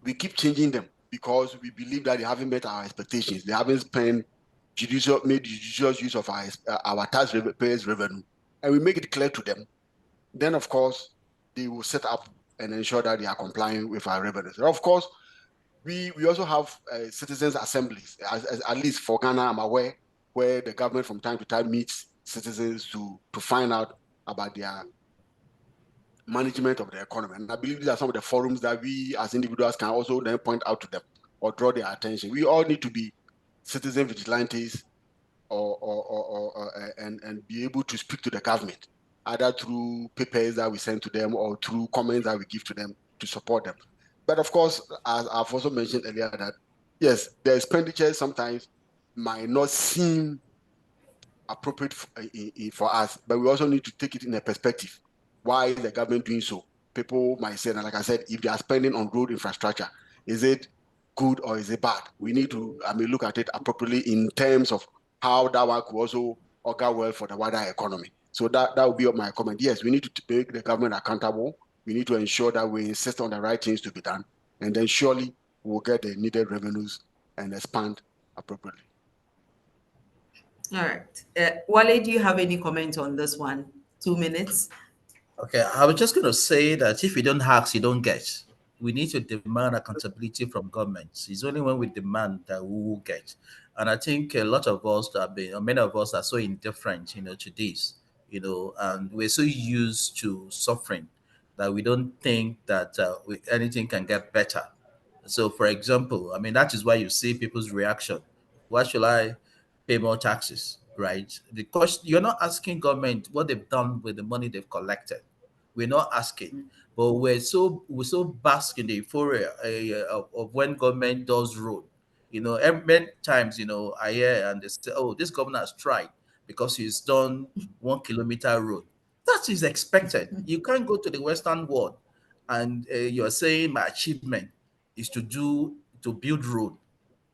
we keep changing them because we believe that they haven't met our expectations, they haven't made judicious use of our taxpayers' revenue, and we make it clear to them, then of course they will set up and ensure that they are complying with our revenues. And of course, we also have citizens' assemblies, at least for Ghana, I'm aware, where the government from time to time meets citizens to find out about their management of the economy. And I believe these are some of the forums that we as individuals can also then point out to them or draw their attention. We all need to be citizen vigilantes and be able to speak to the government, either through papers that we send to them or through comments that we give to them to support them. But of course, as I've also mentioned earlier, that yes, the expenditures sometimes might not seem appropriate for us, but we also need to take it in a perspective. Why is the government doing so? People might say, and like I said, if they are spending on road infrastructure, is it good or is it bad? We need to, look at it appropriately in terms of how that one could also augur well for the wider economy. So that would be my comment. Yes, we need to make the government accountable. We need to ensure that we insist on the right things to be done, and then surely we'll get the needed revenues and expand appropriately. All right. Wale, do you have any comment on this one? 2 minutes. Okay, I was just going to say that if you don't ask, you don't get. We need to demand accountability from governments. It's only when we demand that we will get. And I think a lot of us, many of us are so indifferent, to this, and we're so used to suffering that we don't think that anything can get better. So, for example, that is why you see people's reaction. Why should I pay more taxes, right? Because you're not asking government what they've done with the money they've collected. We're not asking, but we're so bask in the euphoria of when government does road. Many times, I hear and they say, "Oh, this governor has tried because he's done 1 kilometer road." That is expected. You can't go to the Western world and you're saying my achievement is to build road.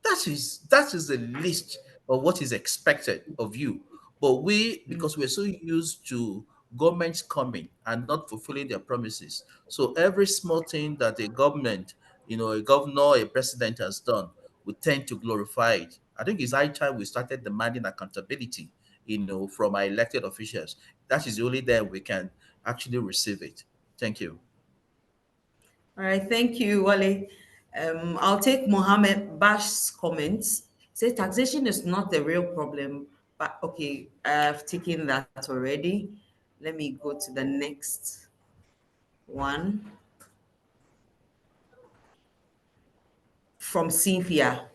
That is the least of what is expected of you. But we, because we're so used to governments coming and not fulfilling their promises, so every small thing that a government, a governor, a president has done, we tend to glorify it. I think it's high time we started demanding accountability, from our elected officials. That is the only then we can actually receive it. Thank you. All right, thank you, Wale. I'll take Mohammed Bash's comments. Say taxation is not the real problem, but okay, I've taken that already. Let me go to the next one from Cynthia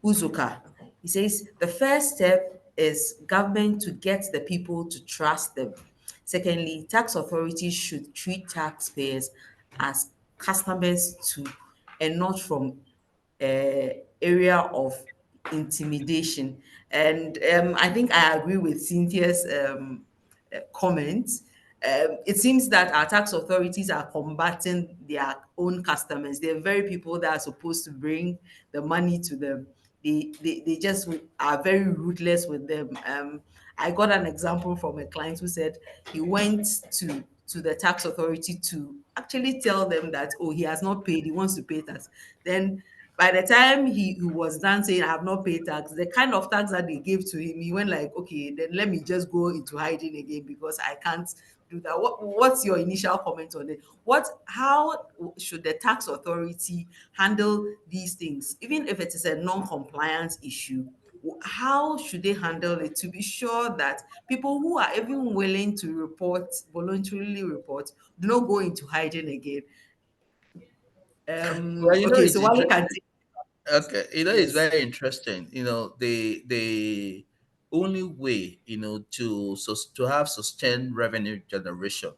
Uzuka. He says the first step is government to get the people to trust them. Secondly, tax authorities should treat taxpayers as customers too, and not from area of intimidation. And I think I agree with Cynthia's comments. It seems that our tax authorities are combating their own customers. They're very people that are supposed to bring the money to them. They just are very ruthless with them. I got an example from a client who said he went to the tax authority to actually tell them that, oh, he has not paid, he wants to pay tax. Then by the time he was done saying, I have not paid tax, the kind of tax that they gave to him, he went like, okay, then let me just go into hiding again because I can't do that. What's your initial comment on it? How should the tax authority handle these things? Even if it is a non-compliance issue, how should they handle it to be sure that people who are even willing to voluntarily report, do not go into hiding again? Well, Okay, it's so Wale interesting. can take. Okay, it's Yes. very interesting. The only way to have sustained revenue generation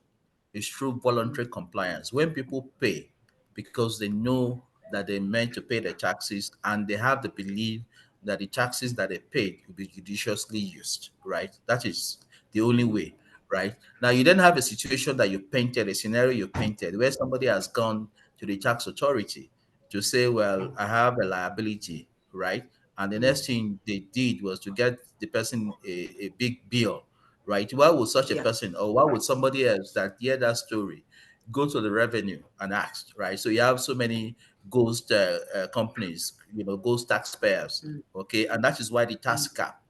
is through voluntary compliance. When people pay because they know that they meant to pay the taxes and they have the belief that the taxes that they paid will be judiciously used, right? That is the only way, right? Now, you then have a situation that you painted, a scenario you painted, where somebody has gone to the tax authority to say, well, I have a liability, right? And the next thing they did was to get the person a big bill, right? Why would such a Yeah. person, or why would somebody else that hear that story go to the revenue and ask, right? So you have so many ghost companies, ghost taxpayers, Mm, okay? And that is why the mm, tax gap,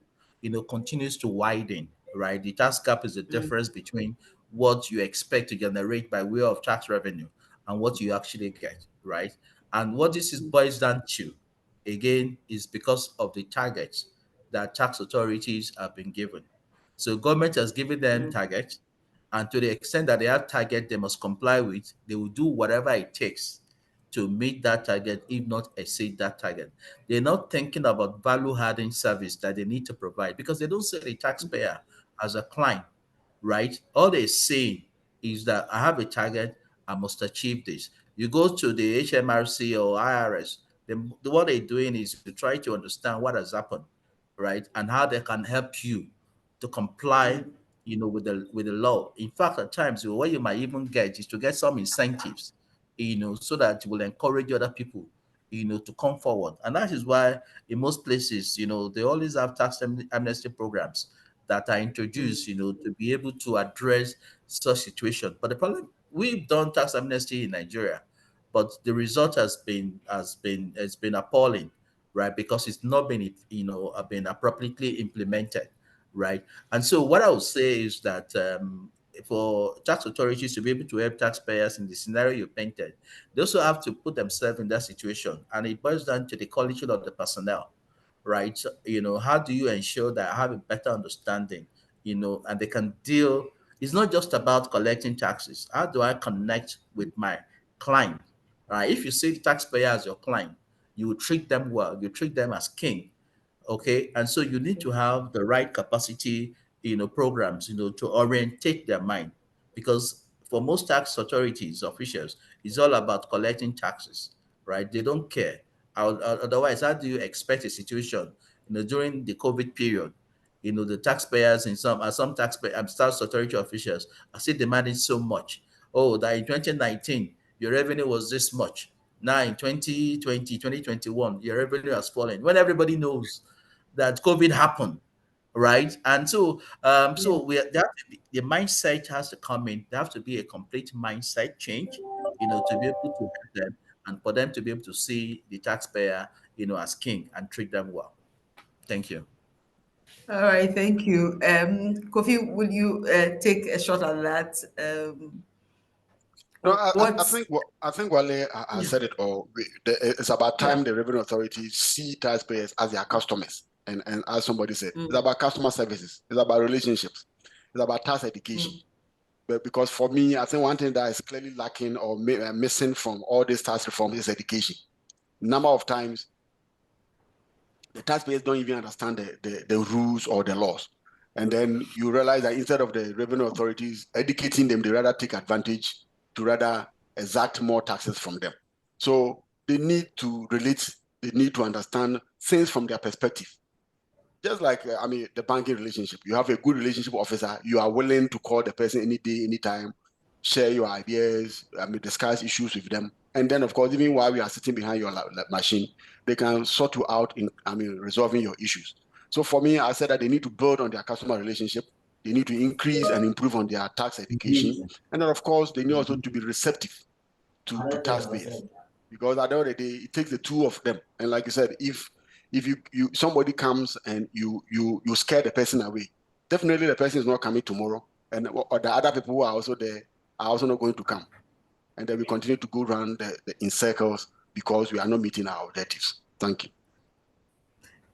continues to widen, right? The tax gap is the mm, difference between what you expect to generate by way of tax revenue and what you actually get, right? And what this is boils down to, again, is because of the targets that tax authorities have been given. So government has given them mm, targets, and to the extent that they have target they must comply with, they will do whatever it takes to meet that target, if not exceed that target. They're not thinking about value-adding service that they need to provide because they don't see the taxpayer as a client, right? All they're saying is that I have a target, I must achieve this. You go to the HMRC or IRS, what they're doing is to try to understand what has happened, right? And how they can help you to comply, with the law. In fact, at times, what you might even get is to get some incentives, so that it will encourage other people, to come forward. And that is why in most places, they always have tax amnesty programs that are introduced, to be able to address such situation. But the problem, we've done tax amnesty in Nigeria, but the result has been appalling, right? Because it's not been appropriately implemented, right? And so what I would say is that for tax authorities to be able to help taxpayers in the scenario you painted, they also have to put themselves in that situation, and it boils down to the quality of the personnel, right? So, how do you ensure that I have a better understanding, and they can deal? It's not just about collecting taxes. How do I connect with my client? Right? If you see taxpayer as your client, you will treat them well. You treat them as king. Okay, and so you need to have the right capacity, programs, to orientate their mind, because for most tax authorities officials, it's all about collecting taxes, right? They don't care. Otherwise, how do you expect a situation, during the COVID period, the taxpayers some taxpayer tax authority officials are still demanding so much. Oh, that in 2019 your revenue was this much. Now in 2020, 2021, your revenue has fallen. When everybody knows that COVID happened, right? And so, yeah. the mindset has to come in. There have to be a complete mindset change, to be able to help them and for them to be able to see the taxpayer, as king and treat them well. Thank you. All right, thank you. Kofi, will you take a shot at that? No, What's I think Wale has yeah. said it all. It's about Yeah. time the revenue authorities see taxpayers as their customers. And as somebody said, it's Mm, about customer services. It's about relationships. It's about tax education. mm, But because for me, I think one thing that is clearly lacking or missing from all these tax reforms is education. Number of times, the taxpayers don't even understand the rules or the laws. And then you realize that instead of the revenue authorities educating them, they rather take advantage to rather exact more taxes from them. So they need to relate, they need to understand things from their perspective. Just like, the banking relationship. You have a good relationship officer, you are willing to call the person any day, anytime, share your ideas, discuss issues with them. And then, of course, even while we are sitting behind your machine, they can sort you out in, resolving your issues. So for me, I said that they need to build on their customer relationship. They need to increase and improve on their tax education. And then, of course, they need also to be receptive to taxpayers, because at the end of the day, it takes the two of them. And like you said, if you somebody comes and you scare the person away, definitely the person is not coming tomorrow, and or the other people who are also there are also not going to come, and then we continue to go around in circles because we are not meeting our objectives. Thank you.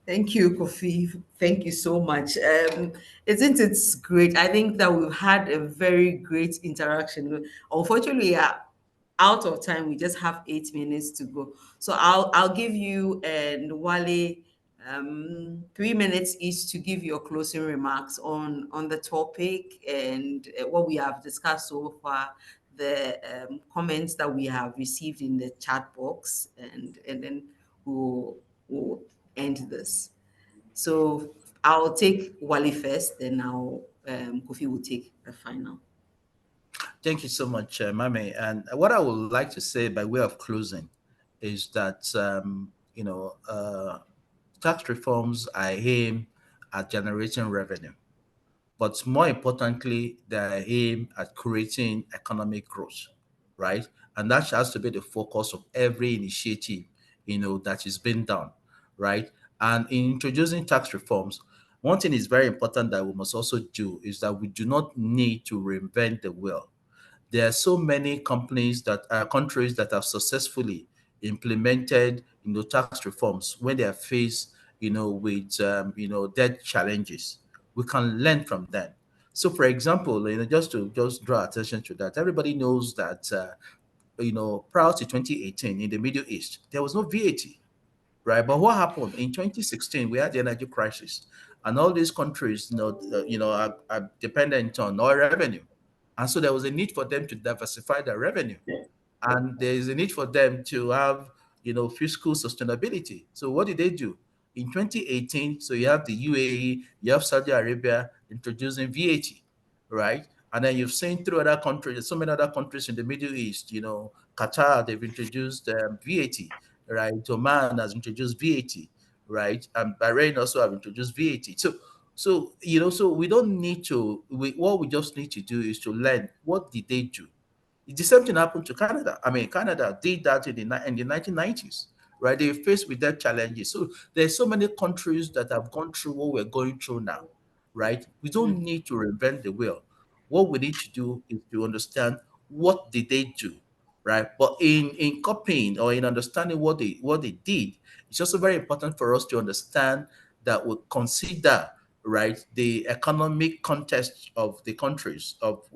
Thank you, Kofi. Thank you so much. Isn't it great? I think that we've had a very great interaction. Unfortunately, we are out of time. We just have 8 minutes to go. So I'll give you and Wale 3 minutes each to give your closing remarks on the topic and what we have discussed so far, the comments that we have received in the chat box, and then we'll end this. So I'll take Wally first, then Kofi will take the final. Thank you so much, Mame. And what I would like to say by way of closing is that tax reforms are aimed at generating revenue, but more importantly, they are aimed at creating economic growth, right? And that has to be the focus of every initiative, that is being done, right? And in introducing tax reforms, one thing is very important that we must also do is that we do not need to reinvent the wheel. There are so many countries that have successfully implemented tax reforms when they are faced with debt challenges. We can learn from them. So for example, just draw attention to that, everybody knows that prior to 2018 in the Middle East there was no VAT, right? But what happened in 2016? We had the energy crisis, and all these countries, are dependent on oil revenue, and so there was a need for them to diversify their revenue, and there is a need for them to have fiscal sustainability. So what did they do in 2018? So you have the UAE, you have Saudi Arabia introducing VAT, right? And then you've seen through other countries, so many other countries in the Middle East, Qatar, they've introduced VAT, right? Oman has introduced VAT, right? And Bahrain also have introduced VAT. So we don't need to. What we just need to do is to learn what did they do. The same thing happened to Canada. I mean, Canada did that in the 1990s, right? They faced with that challenges. So there's so many countries that have gone through what we're going through now, right? We don't need to reinvent the wheel. What we need to do is to understand what did they do, right? But in copying or in understanding what they did, it's also very important for us to understand that we consider, right, the economic context of the countries of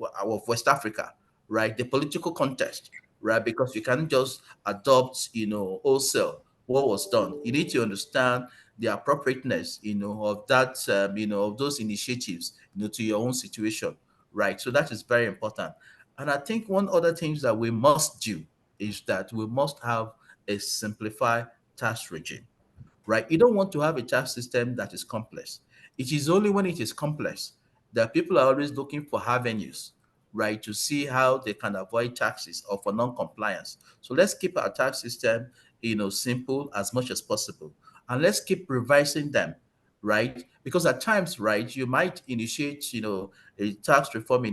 West Africa, right? The political context, right? Because you can't just adopt, wholesale what was done. You need to understand the appropriateness, of that, of those initiatives, to your own situation, right? So that is very important. And I think one other thing that we must do is that we must have a simplified tax regime, right? You don't want to have a tax system that is complex. It is only when it is complex that people are always looking for avenues, right, to see how they can avoid taxes or for non-compliance. So let's keep our tax system, simple as much as possible, and let's keep revising them, right? Because at times, right, you might initiate, a tax reform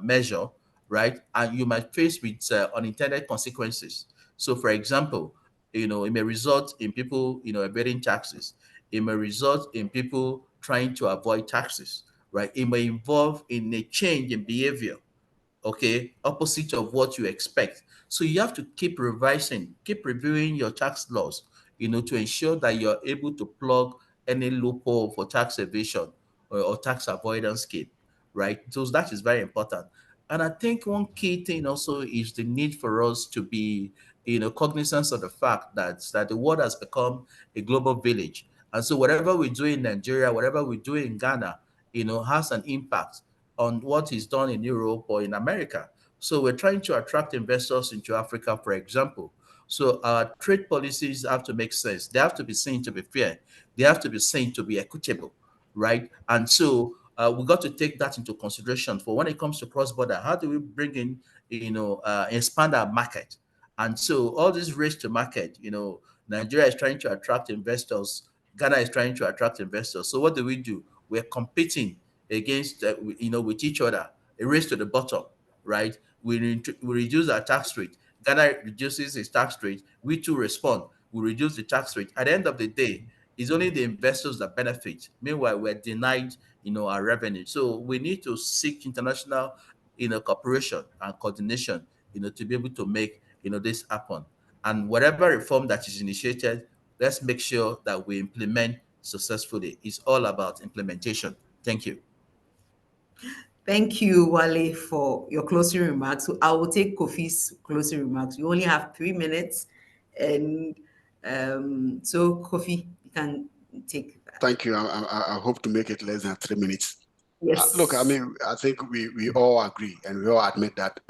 measure, right, and you might face with unintended consequences. So, for example, it may result in people, evading taxes. It may result in people trying to avoid taxes, right? It may involve in a change in behavior, okay, opposite of what you expect. So you have to keep revising, keep reviewing your tax laws, to ensure that you're able to plug any loophole for tax evasion or tax avoidance scheme, right? So that is very important. And I think one key thing also is the need for us to be, cognizant of the fact that the world has become a global village. And so whatever we do in Nigeria, whatever we do in Ghana, has an impact on what is done in Europe or in America. So we're trying to attract investors into Africa, for example. So our trade policies have to make sense. They have to be seen to be fair. They have to be seen to be equitable, right? And so we got to take that into consideration for when it comes to cross-border. How do we bring in, expand our market? And so all this race to market, Nigeria is trying to attract investors. Ghana is trying to attract investors. So what do? We're competing against, with each other, a race to the bottom, right? We reduce our tax rate. Ghana reduces its tax rate. We too respond. We reduce the tax rate. At the end of the day, it's only the investors that benefit. Meanwhile, we're denied, our revenue. So we need to seek international, cooperation and coordination, to be able to make, this happen. And whatever reform that is initiated, let's make sure that we implement successfully. It's all about implementation. Thank you. Thank you, Wale, for your closing remarks. So I will take Kofi's closing remarks. We only have 3 minutes. And so, Kofi, you can take that. Thank you. I hope to make it less than 3 minutes. Yes. Look, I mean, I think we all agree and we all admit that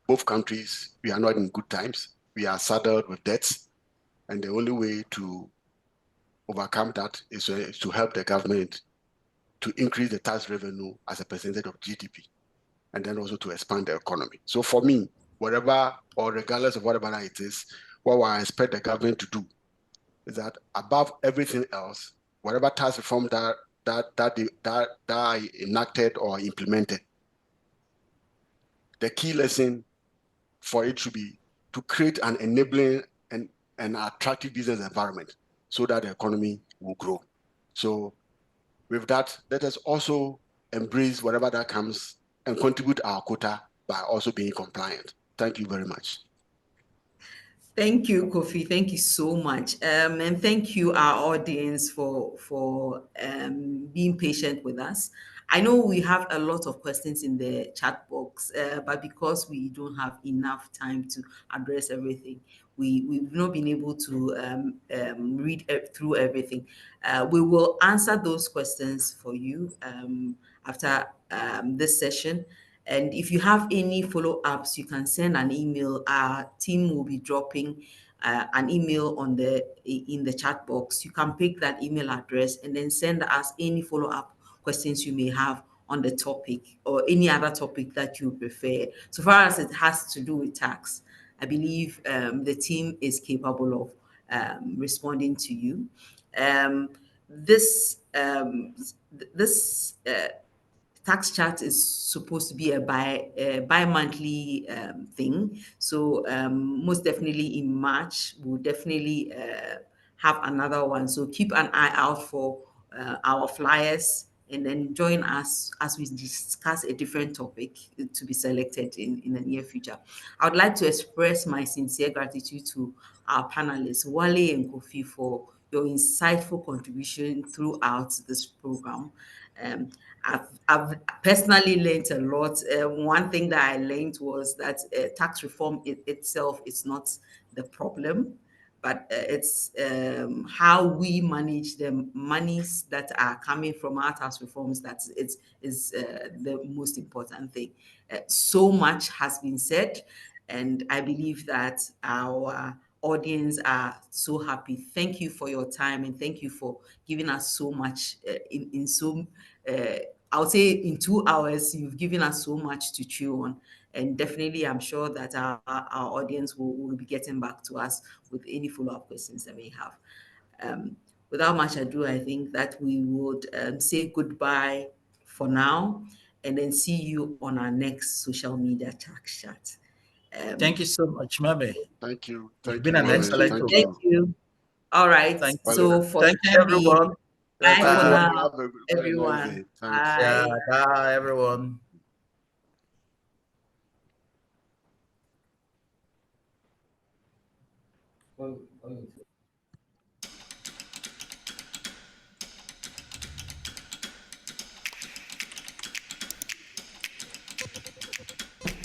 both countries, we are not in good times. We are saddled with debts. And the only way to overcome that is to help the government to increase the tax revenue as a percentage of GDP, and then also to expand the economy. So for me, whatever or regardless of whatever it is, what I expect the government to do is that above everything else, whatever tax reform that I enacted or implemented, the key lesson for it should be to create an enabling and attractive business environment so that the economy will grow. So with that, let us also embrace whatever that comes and contribute our quota by also being compliant. Thank you very much. Thank you, Kofi. Thank you so much. And thank you, our audience, for being patient with us. I know we have a lot of questions in the chat box, but because we don't have enough time to address everything, we've not been able to read through everything. We will answer those questions for you after this session. And if you have any follow-ups, you can send an email. Our team will be dropping an email in the chat box. You can pick that email address and then send us any follow-up questions you may have on the topic or any other topic that you prefer. So far as it has to do with tax, I believe the team is capable of responding to you. This tax chat is supposed to be a bi-monthly thing. So most definitely in March, we'll definitely have another one. So keep an eye out for our flyers and then join us as we discuss a different topic to be selected in the near future. I would like to express my sincere gratitude to our panelists, Wale and Kofi, for your insightful contribution throughout this program. I've personally learned a lot. One thing that I learned was that tax reform itself is not the problem, but it's how we manage the monies that are coming from our tax reforms that is the most important thing. So much has been said, and I believe that our audience are so happy. Thank you for your time, and thank you for giving us so much in so I'll say in 2 hours, you've given us so much to chew on. And definitely, I'm sure that our audience will be getting back to us with any follow-up questions they may have. Without much ado, I think that we would say goodbye for now and then see you on our next social media tax chat. Thank you so much, Maame. Thank you. It's been an excellent program. Thank you. All right. Thank you. So for Thank the you, time being, everyone. bye Thank for you. now, Have a very nice everyone. day. Thanks. Bye. Yeah, bye, everyone.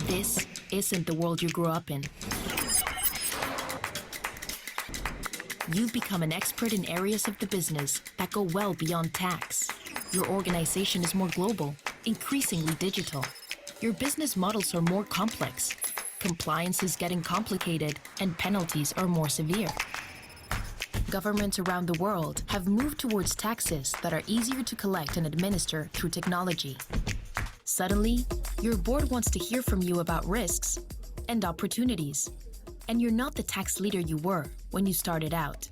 This isn't the world you grew up in. You've become an expert in areas of the business that go well beyond tax. Your organization is more global, increasingly digital. Your business models are more complex. Compliance is getting complicated, and penalties are more severe. Governments around the world have moved towards taxes that are easier to collect and administer through technology. Suddenly, your board wants to hear from you about risks and opportunities, and you're not the tax leader you were when you started out.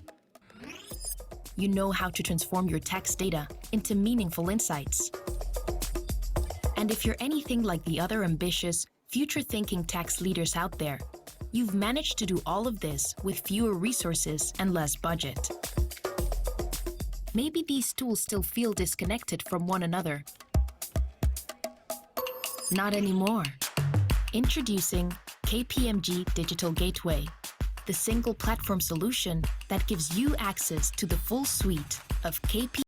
You know how to transform your tax data into meaningful insights. And if you're anything like the other ambitious, future-thinking tax leaders out there, you've managed to do all of this with fewer resources and less budget. Maybe these tools still feel disconnected from one another. Not anymore. Introducing KPMG Digital Gateway, the single platform solution that gives you access to the full suite of KPMG